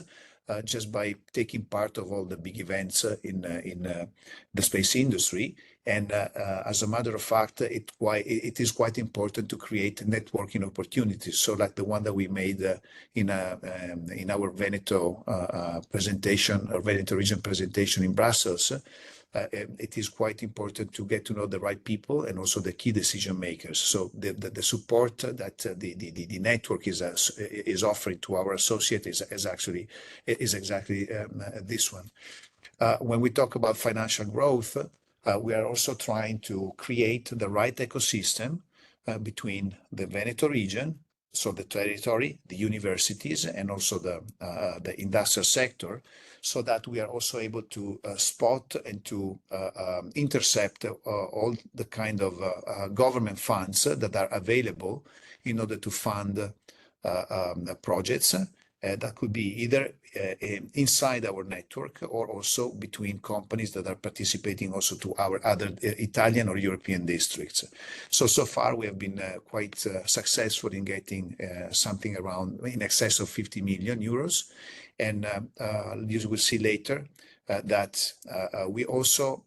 just by taking part of all the big events in the space industry. And as a matter of fact, it is quite important to create networking opportunities. So like the one that we made in our Veneto presentation, or Veneto region presentation in Brussels, it is quite important to get to know the right people and also the key decision makers. So the support that the network is offering to our associate is exactly this one. When we talk about financial growth, we are also trying to create the right ecosystem between the Veneto region, so the territory, the universities, and also the industrial sector, so that we are also able to spot and to intercept all the kind of government funds that are available in order to fund projects. That could be either inside our network or also between companies that are participating also to our other Italian or European districts. So far we have been quite successful in getting something around in excess of 50 million euros. And you will see later that we also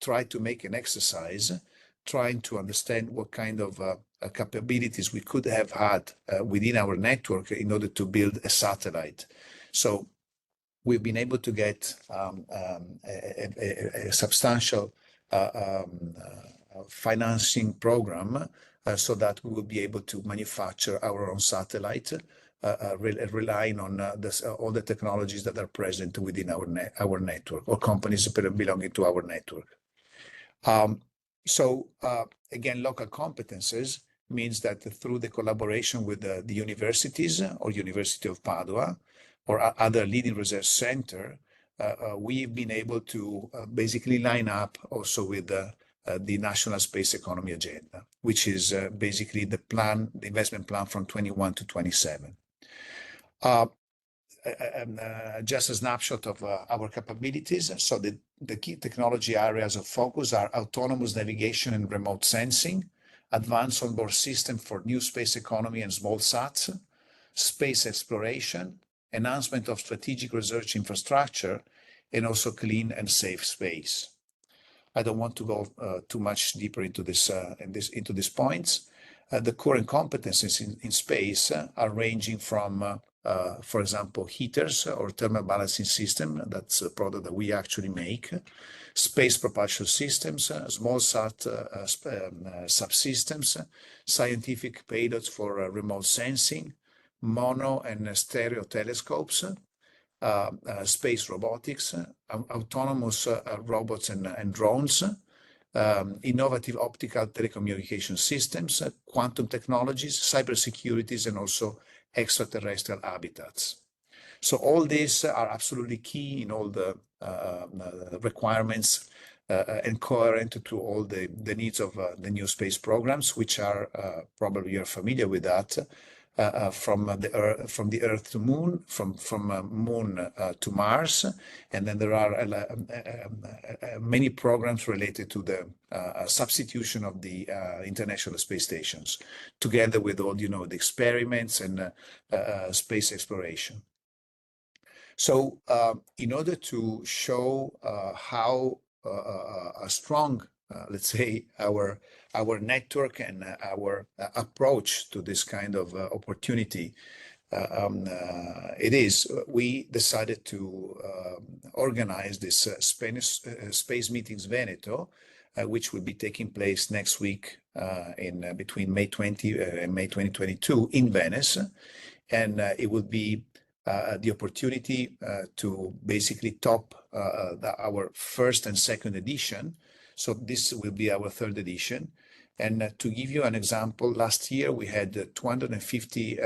try to make an exercise trying to understand what kind of capabilities we could have had within our network in order to build a satellite. So we've been able to get a substantial financing program so that we will be able to manufacture our own satellite, relying on all the technologies that are present within our network, or companies belonging to our network. So again, local competences means that through the collaboration with the universities or University of Padua or other leading research center, we've been able to basically line up also with the National Space Economy Agenda, which is basically the investment plan from 21 to 27. Just a snapshot of our capabilities. So the key technology areas of focus are autonomous navigation and remote sensing, advanced onboard system for new space economy and small sats, space exploration, enhancement of strategic research infrastructure, and also clean and safe space. I don't want to go too much deeper into these points. The current competencies in space are ranging from for example, heaters or thermal balancing system. That's a product that we actually make. Space propulsion systems, small sat subsystems, scientific payloads for remote sensing, mono and stereo telescopes, space robotics, autonomous robots and drones, innovative optical telecommunication systems, quantum technologies, cybersecurities, and also extraterrestrial habitats. So all these are absolutely key in all the requirements and coherent to all the needs of the new space programs, which are probably you're familiar with that, from the Earth to Moon, from Moon to Mars, and then there are many programs related to the substitution of the international space stations, together with all the experiments and space exploration. So, in order to show how strong, let's say, our network and our approach to this kind of opportunity we decided to organize this Space Meetings Veneto, which will be taking place next week in between May 20 and May 2022 in Venice. And it will be the opportunity to basically top our first and second edition. So this will be our third edition. And to give you an example, last year we had 250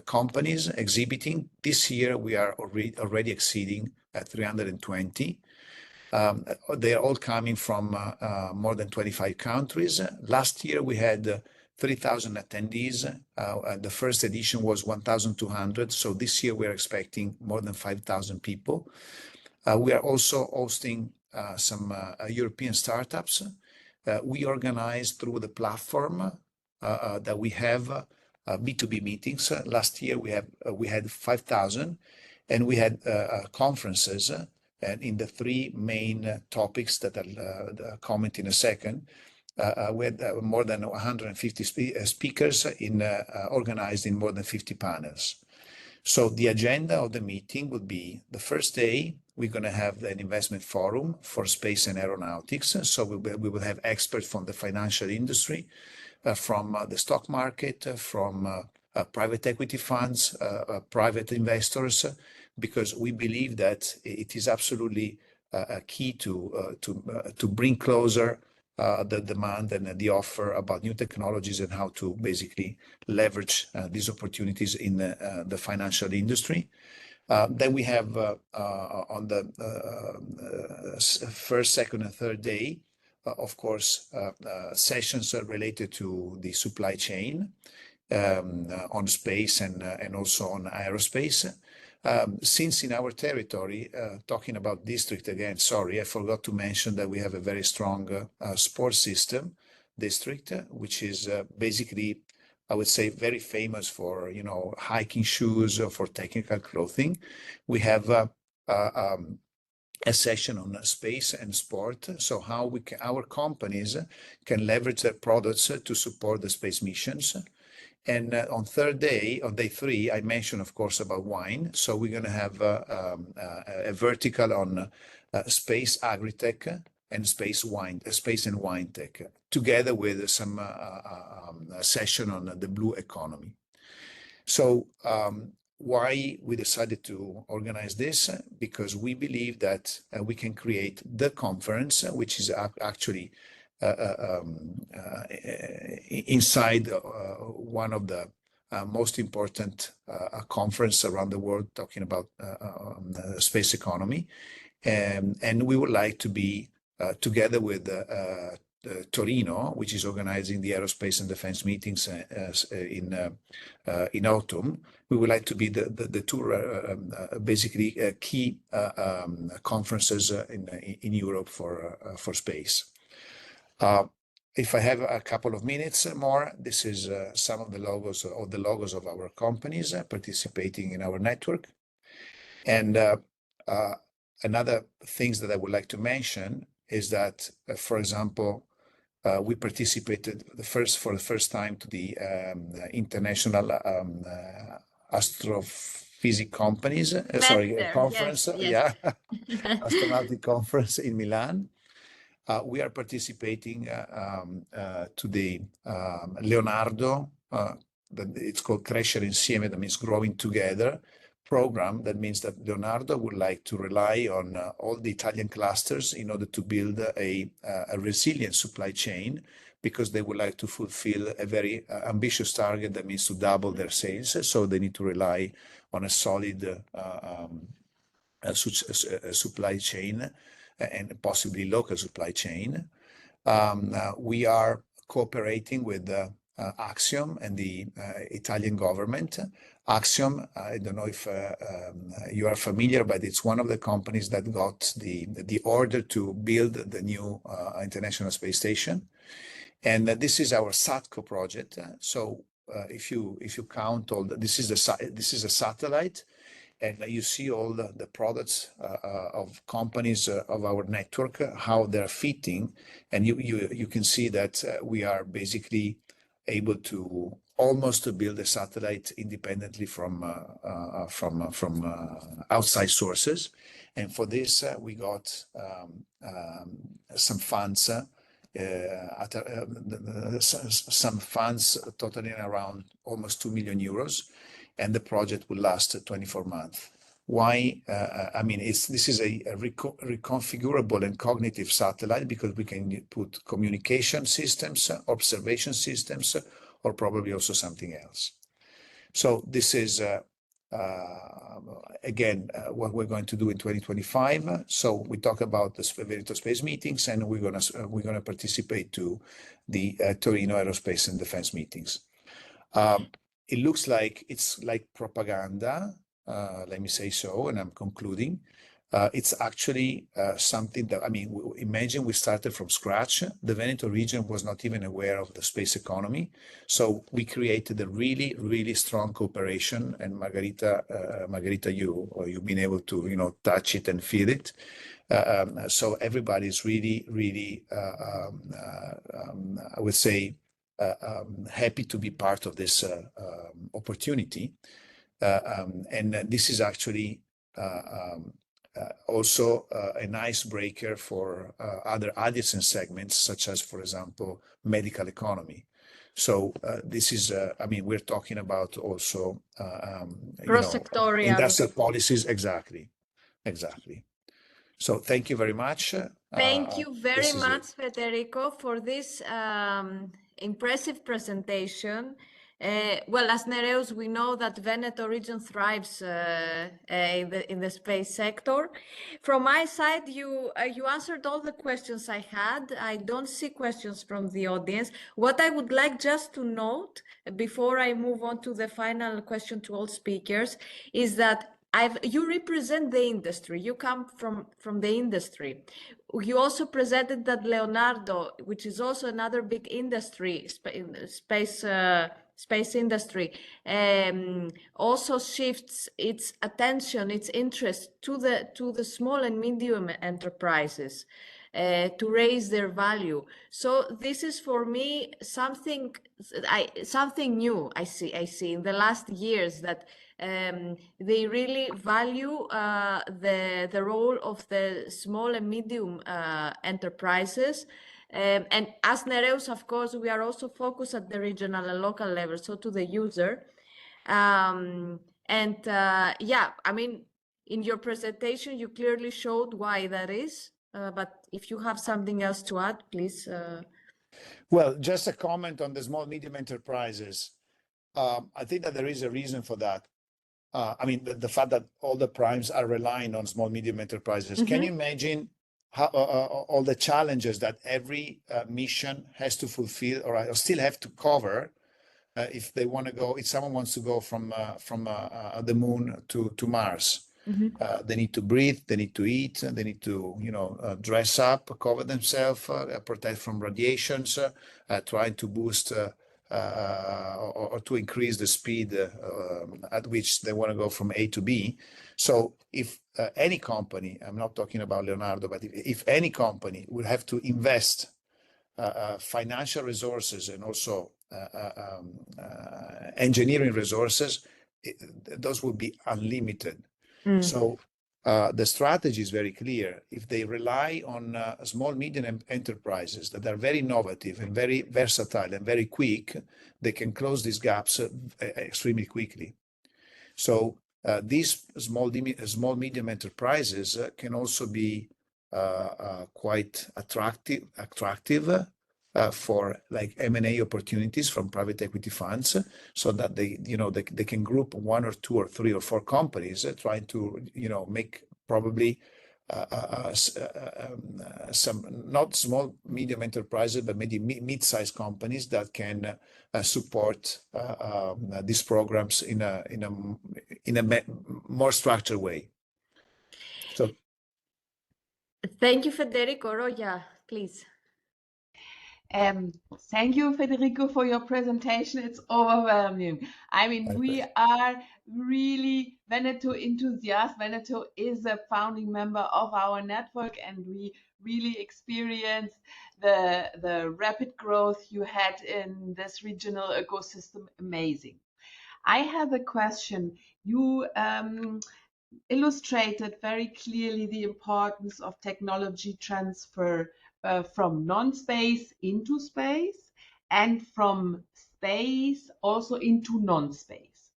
companies exhibiting. This year we are already exceeding 320. They're all coming from more than 25 countries. Last year we had 3,000 attendees. The first edition was 1,200. So this year we're expecting more than 5,000 people. We are also hosting some European startups. We organize through the platform that we have B2B meetings. Last year we had 5,000, and we had conferences, and in the three main topics that I'll comment in a second. We had more than 150 speakers organized in more than 50 panels. So the agenda of the meeting would be: the first day, we're going to have an investment forum for space and aeronautics. So we will have experts from the financial industry, from the stock market, from private equity funds, private investors, because we believe that it is absolutely key to bring closer the demand and the offer about new technologies and how to basically leverage these opportunities in the financial industry. Then we have on the first, second, and third day, of course, sessions related to the supply chain on space and also on aerospace. Since in our territory, talking about district again, sorry, I forgot to mention that we have a very strong sports system district, which is basically, I would say, very famous for, hiking shoes or for technical clothing. We have a session on space and sport. So how our companies can leverage their products to support the space missions. And on day 3, I mentioned, of course, about wine. So we're going to have a vertical on space agritech and space and wine tech, together with some session on the blue economy. So why we decided to organize this? Because we believe that we can create the conference, which is actually inside one of the most important conference around the world, talking about space economy. And we would like to be together with Torino, which is organizing the aerospace and defense meetings in autumn. We would like to be the two basically key conferences in Europe for space. If I have a couple of minutes more, this is some of the logos of our companies participating in our network. And another things that I would like to mention is that, for example, we participated for the first time to the International Astrophysics Conference. Yes. Astronautic Conference in Milan. We are participating to the Leonardo, it's called Crescere Insieme, that means growing together program. That means that Leonardo would like to rely on all the Italian clusters in order to build a resilient supply chain, because they would like to fulfill a very ambitious target that means to double their sales. So they need to rely on a solid supply chain and possibly local supply chain. We are cooperating with Axiom and the Italian government. Axiom, I don't know if you are familiar, but it's one of the companies that got the order to build the new International Space Station. And this is our SATCO project. So if you count all this is a satellite, and you see all the products of companies of our network, how they're fitting, and you can see that we are basically able to almost build a satellite independently from outside sources. And for this, we got some funds, some funds totaling around almost 2 million euros. and the project will last 24 months. Why? I mean, this is a reconfigurable and cognitive satellite because we can put communication systems, observation systems, or probably also something else. So this is, again, what we're going to do in 2025. So we talk about the Veneto Space meetings, and we're gonna participate to the Torino Aerospace and Defense meetings. It looks like it's like propaganda, let me say so, and I'm concluding. It's actually something that, I mean, imagine we started from scratch. The Veneto region was not even aware of the space economy. So we created a really, really strong cooperation. And Margherita, you've been able to, you know, touch it and feel it. So everybody's really, really, I would say, happy to be part of this opportunity. And this is actually also an icebreaker for other adjacent segments, such as, for example, medical economy. So this is, I mean, we're talking about also, cross-sectorial industrial policies. Exactly. So thank you very much. Thank you very much, it. Federico, for this impressive presentation. Well, as NEREUS, we know that Veneto region thrives in the space sector. From my side, you answered all the questions I had. I don't see questions from the audience. What I would like just to note before I move on to the final question to all speakers is that you represent the industry. You come from the industry. You also presented that Leonardo, which is also another big industry, space industry, also shifts its attention, its interest to the small and medium enterprises to raise their value. So this is for me something new. I see in the last years that they really value the role of the small and medium enterprises. And as NEREUS, of course, we are also focused at the regional and local level, so to the user. Yeah, I mean, in your presentation, you clearly showed why that is. But if you have something else to add, please. Well, just a comment on the small medium enterprises. I think that there is a reason for that. I mean, the fact that all the primes are relying on small medium enterprises. Can you imagine how all the challenges that every mission has to fulfill or still have to cover if they want to go, if someone wants to go from the moon to Mars? They need to breathe, they need to eat, they need to, dress up, cover themselves, protect from radiations, trying to boost or to increase the speed at which they want to go from A to B. So if any company, I'm not talking about Leonardo, but if any company will have to invest financial resources and also engineering resources, those will be unlimited. So the strategy is very clear. If they rely on small, medium enterprises that are very innovative and very versatile and very quick, they can close these gaps extremely quickly. So these small, medium enterprises can also be quite attractive for like M&A opportunities from private equity funds, so that they can group one or two or three or four companies trying to make probably some not small medium enterprises, but maybe mid-sized companies that can support these programs in a more structured way. So thank you, Federico. Roya, please. Thank you, Federico, for your presentation. It's overwhelming. I mean, we are really Veneto enthusiasts. Veneto is a founding member of our network, and we really experience the rapid growth you had in this regional ecosystem. Amazing. I have a question. You illustrated very clearly the importance of technology transfer from non-space into space and from space also into non-space.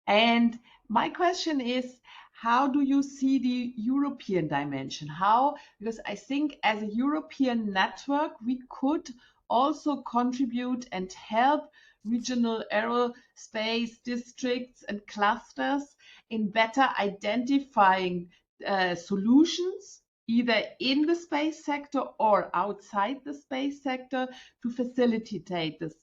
And my question is, how do you see the European dimension? How, because I think as a European network, we could also contribute and help regional aerospace districts and clusters in better identifying solutions, either in the space sector or outside the space sector, to facilitate this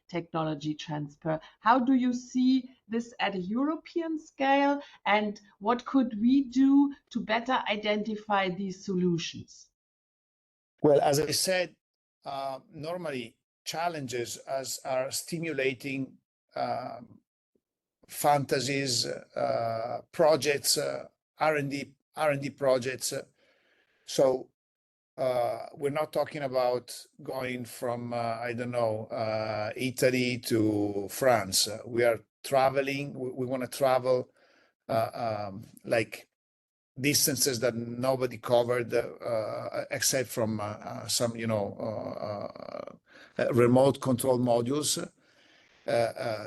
technology transfer. How do you see this at a European scale, and what could we do to better identify these solutions? Well, as I said, normally challenges are stimulating fantasies, projects, R&D projects. So we're not talking about going from, I don't know, Italy to France. We are traveling, we want to travel like distances that nobody covered except from some, remote control modules.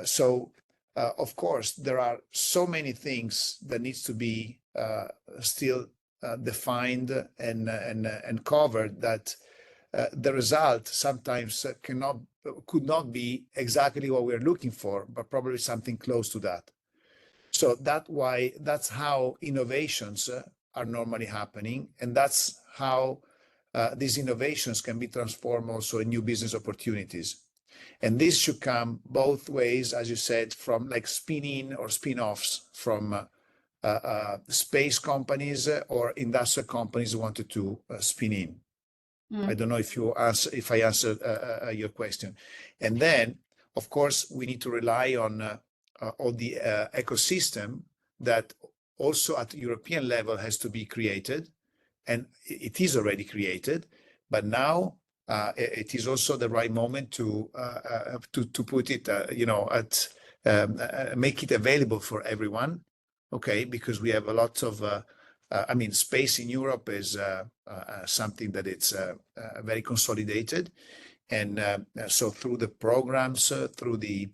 So of course, there are so many things that needs to be still defined and covered that the result sometimes could not be exactly what we're looking for, but probably something close to that. So that's how innovations are normally happening, and that's how these innovations can be transformed also in new business opportunities. And this should come both ways, as you said, from like spin-in or spin-offs from space companies or industrial companies who wanted to spin in. I don't know if I answered your question. And then, of course, we need to rely on all the ecosystem that also at European level has to be created, and it is already created. But now it is also the right moment to put it, make it available for everyone. Okay, because we have a lot of, I mean, space in Europe is something that it's very consolidated. And so through the programs, through the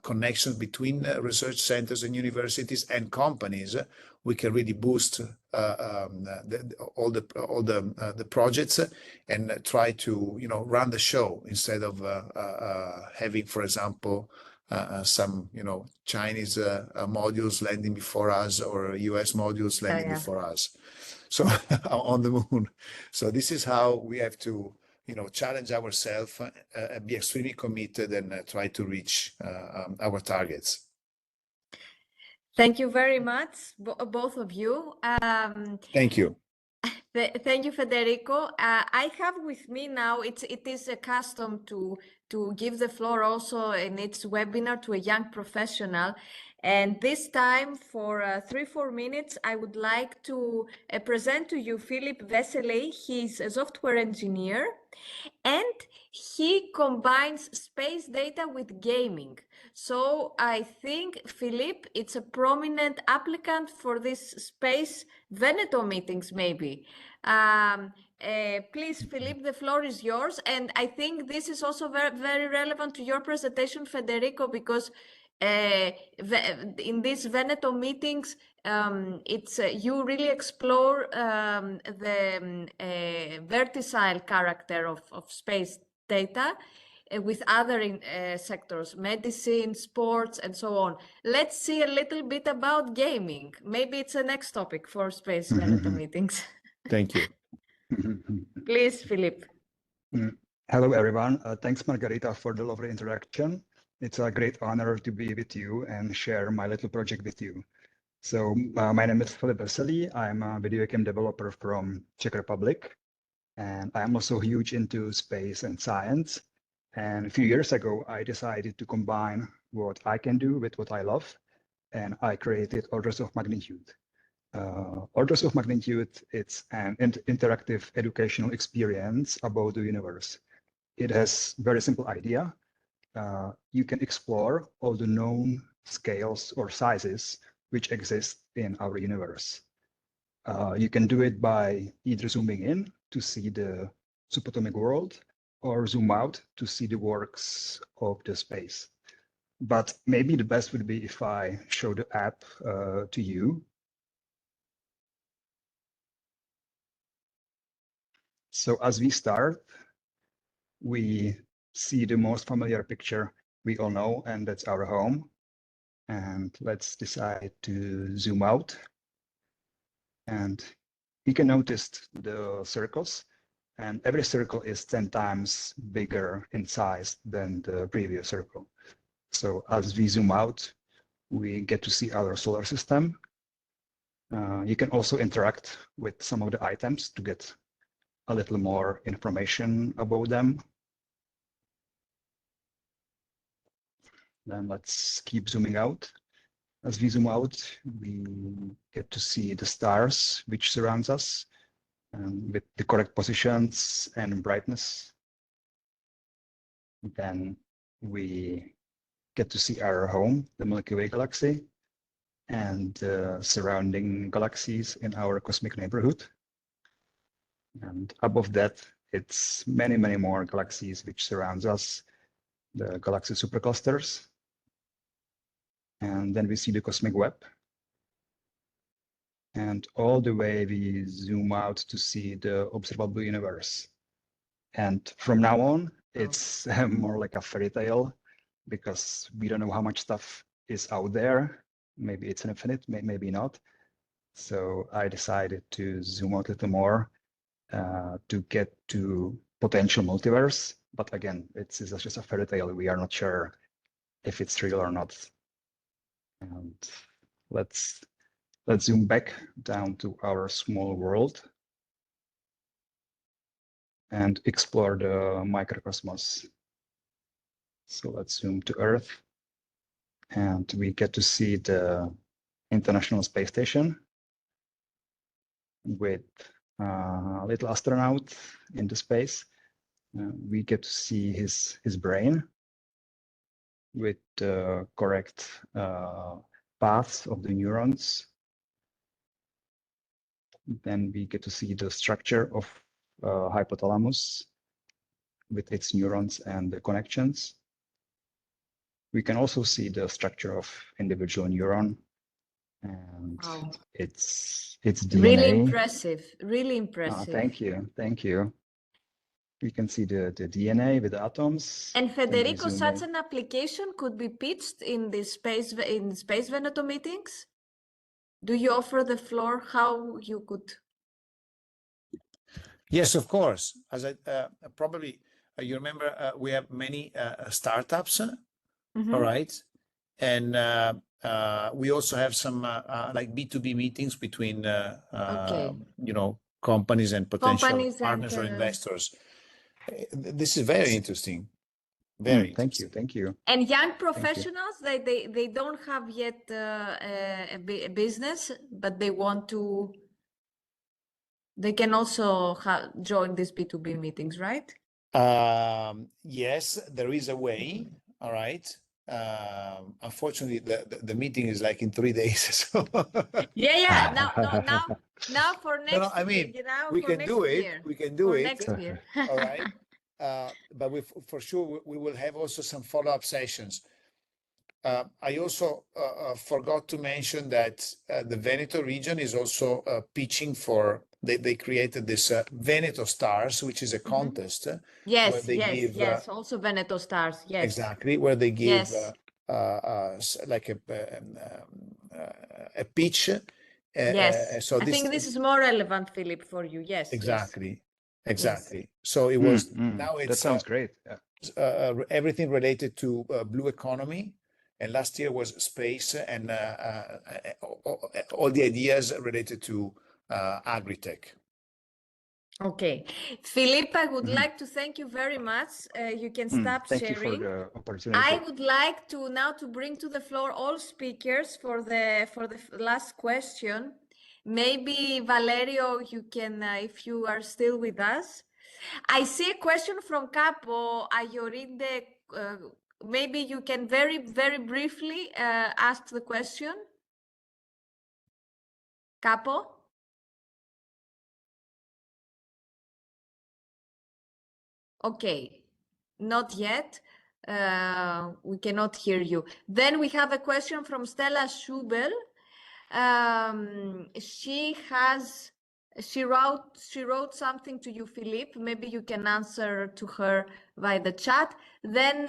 connections between research centers and universities and companies, we can really boost all the projects and try to run the show instead of having, for example, some Chinese modules landing before us or US modules landing before us. So on the moon. So this is how we have to challenge ourselves, be extremely committed, and try to reach our targets. Thank you very much, both of you. Thank you. Thank you, Federico. I have with me now, it is a custom to give the floor also in its webinar to a young professional. And this time for 3-4 minutes, I would like to present to you Philip Vesely. He's a software engineer and he combines space data with gaming. So I think, Philip, it's a prominent applicant for this space Veneto meetings, maybe. Please, Philip, the floor is yours. And I think this is also very, very relevant to your presentation, Federico, because in these Veneto meetings, it's you really explore the verticile character of space data with other sectors, medicine, sports, and so on. Let's see a little bit about gaming. Maybe it's a next topic for space Veneto meetings. Thank you. Please, Philip. Hello, everyone. Thanks, Margarita, for the lovely introduction. It's a great honor to be with you and share my little project with you. So my name is Philip Vesely. I'm a video game developer from Czech Republic, and I'm also huge into space and science. And a few years ago, I decided to combine what I can do with what I love, and I created Orders of Magnitude. Orders of Magnitude, it's an interactive educational experience about the universe. It has very simple idea. You can explore all the known scales or sizes which exist in our universe. You can do it by either zooming in to see the subatomic world or zoom out to see the works of the space. but maybe the best would be if I show the app to you. So as we start, we see the most familiar picture we all know, and that's our home. And let's decide to zoom out. And you can notice the circles, and every circle is 10 times bigger in size than the previous circle. So as we zoom out, we get to see our solar system. You can also interact with some of the items to get a little more information about them. Then let's keep zooming out. As we zoom out, we get to see the stars which surrounds us with the correct positions and brightness. Then we get to see our home, the Milky Way galaxy, and surrounding galaxies in our cosmic neighborhood. And above that, it's many, many more galaxies which surrounds us, the galaxy superclusters. And then we see the cosmic web. And all the way we zoom out to see the observable universe. And from now on, it's more like a fairy tale because we don't know how much stuff is out there. Maybe it's infinite, maybe not. So I decided to zoom out a little more to get to potential multiverse. But again, it's just a fairy tale. We are not sure if it's real or not. And let's zoom back down to our small world and explore the microcosmos. So let's zoom to Earth, and we get to see the International Space Station with a little astronaut in the space. We get to see his brain with the correct paths of the neurons. Then we get to see the structure of hypothalamus with its neurons and the connections. We can also see the structure of individual neuron and its DNA. Really impressive, really impressive. Thank you, thank you. We can see the DNA with the atoms. And Federico, such an application could be pitched in the Space Veneto meetings? Do you offer the floor how you could? Yes, of course. As I probably you remember, we have many startups. All right, and we also have some like B2B meetings between you know, companies and potential partners or investors. This is very interesting. Very interesting. Thank you. And young professionals, they don't have yet a business, but they want to. They can also join these B2B meetings, right? Yes, there is a way. All right. Unfortunately, the meeting is like in 3 days. So Yeah. Now for next. No, I mean, we can do it. We can do it next year. All right. But for sure, we will have also some follow-up sessions. I also forgot to mention that the Veneto region is also pitching for, they created this Veneto Stars, which is a contest. Yes, also Veneto Stars, yes. Exactly, where they give like a pitch. Yes, so I think this is more relevant, Philip, for you. Yes. Exactly. Yes. Exactly. So it was, now it's. That sounds great. Yeah. Everything related to blue economy. And last year was space and all the ideas related to agri-tech. Okay. Philip, I would like to thank you very much. You can stop thank sharing. Thank you for the opportunity. I would like to now to bring to the floor all speakers for the last question. Maybe Valerio, you can, if you are still with us. I see a question from Capo Ayorinde. Maybe you can very, very briefly ask the question. Capo? Okay, not yet. We cannot hear you. Then we have a question from Stella Schubel. She wrote something to you, Philippe. Maybe you can answer to her via the chat. Then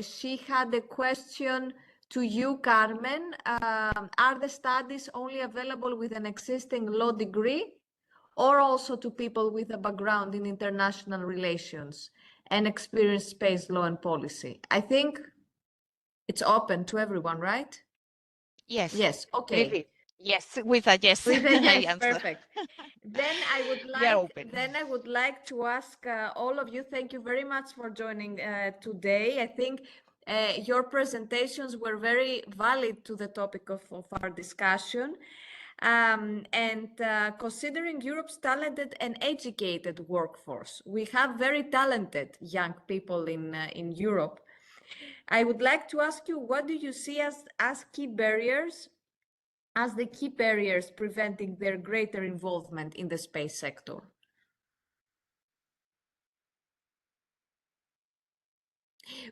she had a question to you, Carmen. Are the studies only available with an existing law degree, or also to people with a background in international relations and experience space law and policy? I think it's open to everyone, right? Yes. Yes, okay. Maybe. Yes, with a yes. With a I yes, answer. perfect. Then I would We are like, open. to ask all of you, thank you very much for joining today. I think your presentations were very valid to the topic of our discussion. Considering Europe's talented and educated workforce, we have very talented young people in Europe. I would like to ask you, what do you see as key barriers, as the key barriers preventing their greater involvement in the space sector?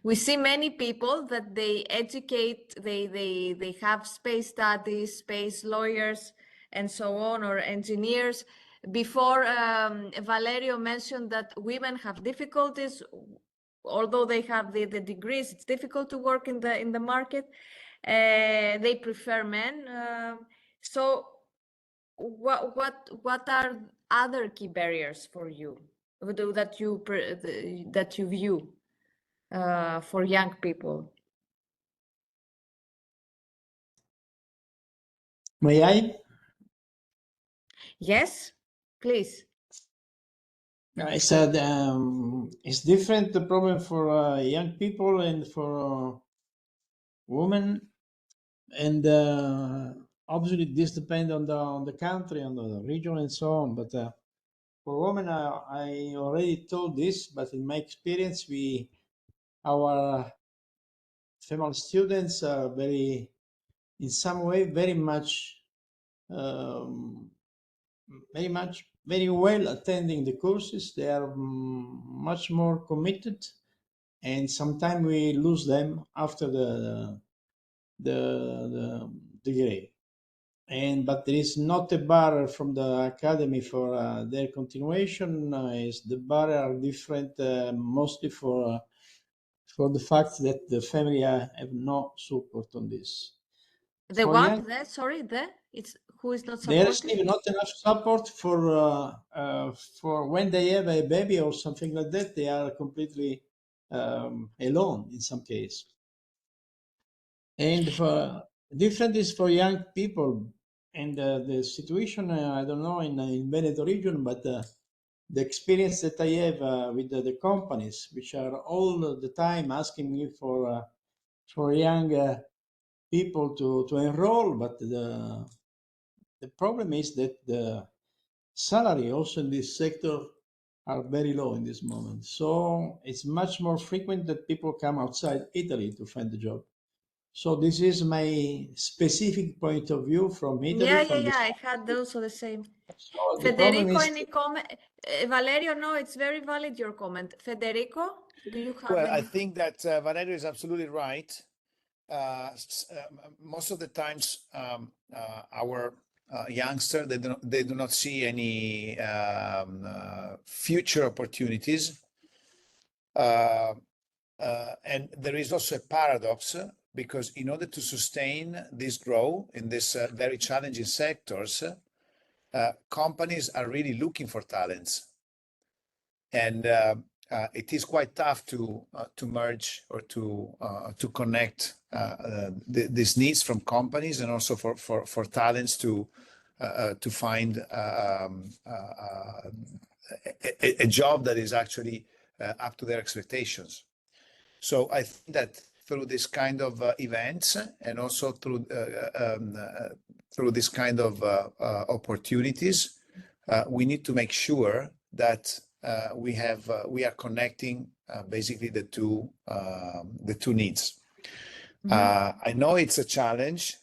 We see many people that they educate, they have space studies, space lawyers, and so on, or engineers. Before, Valerio mentioned that women have difficulties, although they have the degrees, it's difficult to work in the market. They prefer men. So what are other key barriers for you that you view for young people? May I? Yes, please. I said it's different, the problem for young people and for women, and obviously this depends on the country, on the region, and so on. But for women, I already told this, but in my experience, our female students are very, in some way, um, very well attending the courses. They are much more committed, and sometimes we lose them after the degree. But there is not a barrier from the academy for their continuation. Is the barrier are different, mostly for the fact that the family have no support on this. The For what? young, It's who is not they supporting? receive not enough support for when they have a baby or something like that. They are completely alone in some case. And for different is for young people, and the situation I don't know in Veneto region, but the experience that I have with the companies, which are all the time asking me for young people to enroll, but the problem is that the salary also in this sector are very low in this moment. So it's much more frequent that people come outside Italy to find a job. So this is my specific point of view from Italy. Yeah, I had also the same. So the problem Federico, is, any comment? Valerio, no, it's very valid, your comment. Federico, do you have Well, I any? think that Valerio is absolutely right. Most of the times, our youngster they do not see any future opportunities, and there is also a paradox because in order to sustain this growth in this very challenging sectors, companies are really looking for talents, and it is quite tough to merge or to connect these needs from companies and also for talents to find a job that is actually up to their expectations. So I think that through this kind of events and also through this kind of opportunities, we need to make sure that we are connecting basically the two needs. I know it's a challenge,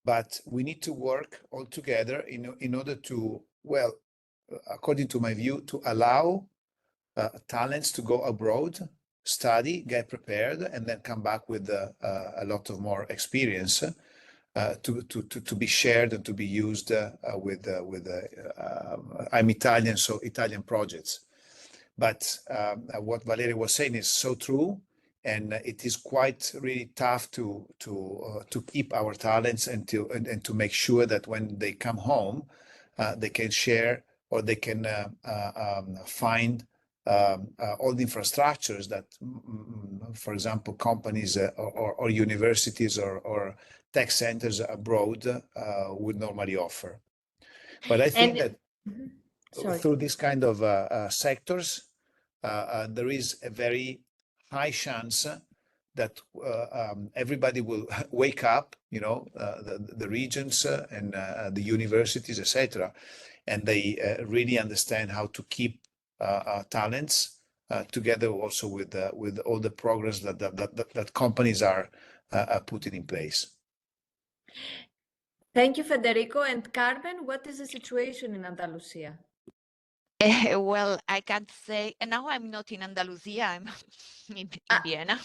but we need to work all together in order to, well, according to my view, to allow talents to go abroad study, get prepared, and then come back with a lot of more experience to be shared and to be used with I'm Italian, so Italian projects. But what Valeria was saying is so true, and it is quite really tough to keep our talents and to make sure that when they come home, they can share or they can find all the infrastructures that, for example, companies or universities or tech centers abroad would normally offer. But I think that through this kind of sectors, there is a very high chance that everybody will wake up, the regions and the universities, etc., and they really understand how to keep talents together also with all the progress that companies are putting in place. Thank you, Federico. And Carmen, what is the situation in Andalusia? Well, I can't say, and now I'm not in Andalusia, I'm in Vienna.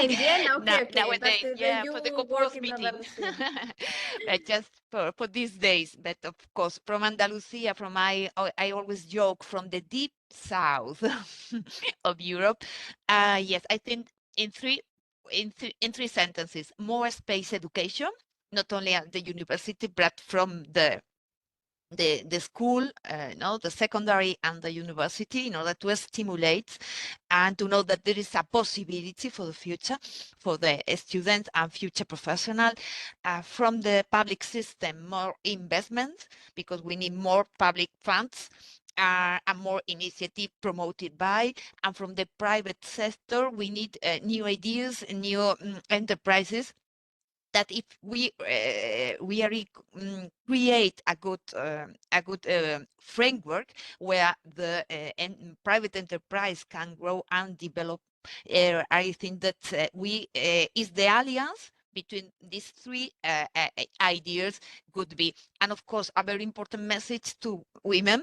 In Vienna, okay, okay. Nowadays, But yeah, you for the work Copulos in meeting. Andalusia. But just for these days, but of course, from Andalusia, I always joke, from the deep south of Europe. Yes, I think in three sentences: more space education, not only at the university, but from the school, the secondary and the university, in order to stimulate and to know that there is a possibility for the future for the students and future professional. From the public system, more investment, because we need more public funds and more initiative promoted by, and from the private sector, we need new ideas, new enterprises, that if we create a good framework where the private enterprise can grow and develop, I think that is the alliance between these three ideas could be, and of course a very important message to women,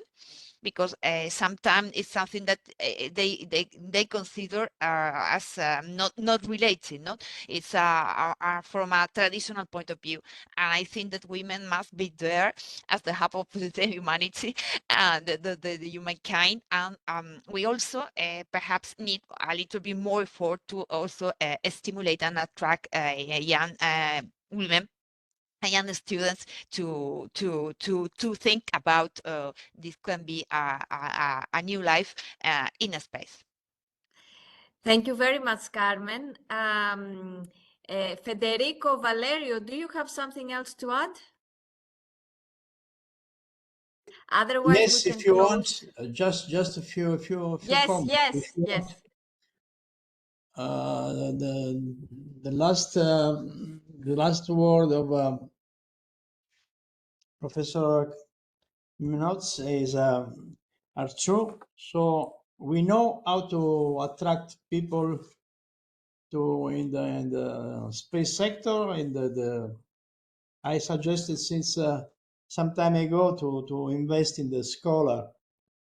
because sometimes it's something that they consider as not related, not it's from a traditional point of view, and I think that women must be there as the hub of the humanity and the humankind, and we also perhaps need a little bit more effort to also stimulate and attract young women and young students to think about this can be a new life in a space. Thank you very much, Carmen. Federico, Valerio, do you have something else to add? Otherwise, Yes, we can if you close. want, just a few Yes, comments. yes, yes. The last word of Professor Minotz is are true. So we know how to attract people to in the space sector. I suggested since some time ago to invest in the scholar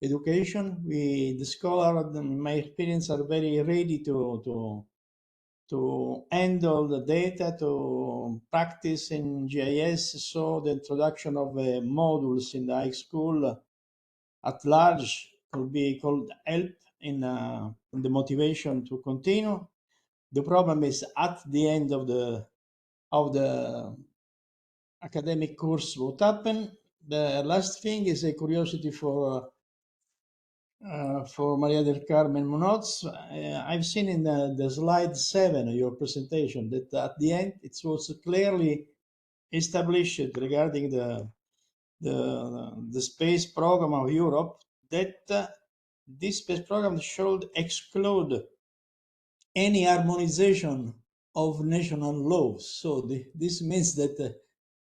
education. The scholar, in my experience, are very ready to handle the data, to practice in GIS. So the introduction of modules in the high school at large could be called help in the motivation to continue. The problem is at the end of the academic course, what happened. The last thing is a curiosity for Maria del Carmen Munoz. I've seen in the slide 7 of your presentation that at the end it was clearly established regarding the space program of Europe that this space program should exclude any harmonization of national laws. So this means that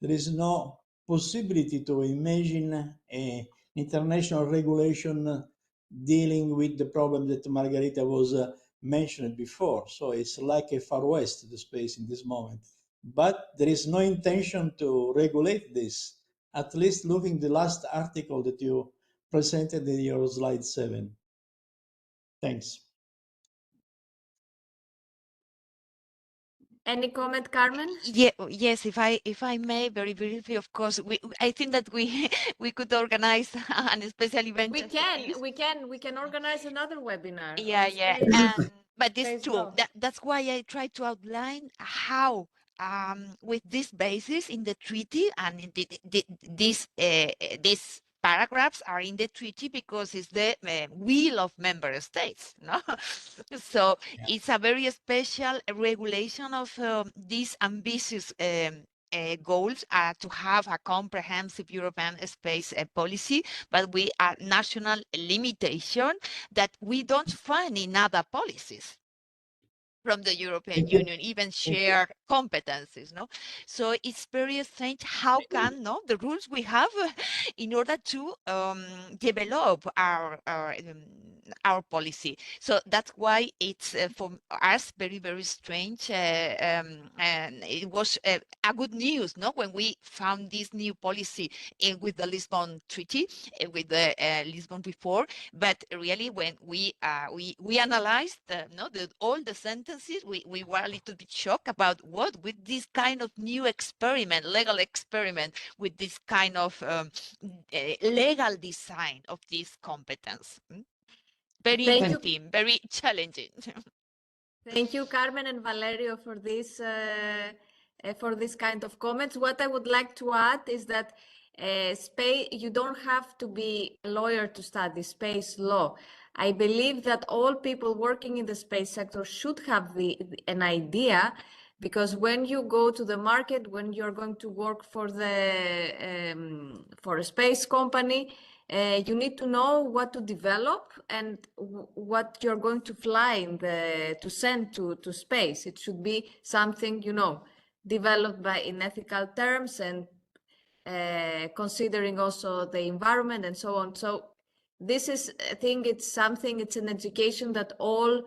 there is no possibility to imagine an international regulation dealing with the problem that Margarita was mentioned before. So it's like a Far West, the space in this moment. But there is no intention to regulate this, at least looking the last article that you presented in your slide 7. Thanks. Any comment, Carmen? Yeah, yes, if I may, very briefly, of course, I think that we we could organize an special event just for this. We can organize another webinar Yeah, on yeah, space, and but it's space true. law. That's why I try to outline how, with this basis in the treaty and in these paragraphs are in the treaty because it's the will of member states, no? So it's a very special regulation of these ambitious goals to have a comprehensive European space policy, but with a national limitation that we don't find in other policies from the European Union, even share competencies, no? So it's very strange how can, no, the rules we have in order to develop our policy. So that's why it's for us very, very strange. And it was a good news, no, when we found this new policy with the Lisbon Treaty, with the Lisbon Reform. But really, when we analyzed all the sentences, we were a little bit shocked about what with this kind of new experiment, legal experiment, with this kind of legal design of this competence. Very Thank you. interesting, very challenging. Thank you, Carmen and Valerio, for this kind of comments. What I would like to add is that space, you don't have to be a lawyer to study space law. I believe that all people working in the space sector should have an idea, because when you go to the market, when you're going to work for a space company, you need to know what to develop and what you're going to fly to send to space. It should be something, developed in ethical terms and considering also the environment and so on. So this is, I think it's an education that all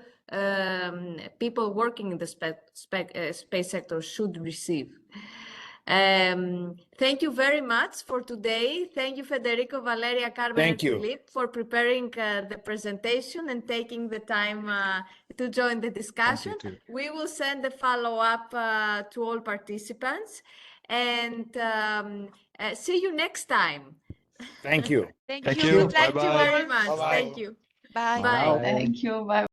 people working in the space sector should receive. Thank you very much for today. Thank you, Federico, Valeria, Carmen, Thank and you. Philippe, for preparing the presentation and taking the time to join the discussion. Thank you too. We will send a follow-up to all participants, and see you next time. Thank you. Thank Thank you. you. Good luck to Bye-bye. Very all. much. Bye-bye. Thank you. Bye. Bye. Thank you. Bye.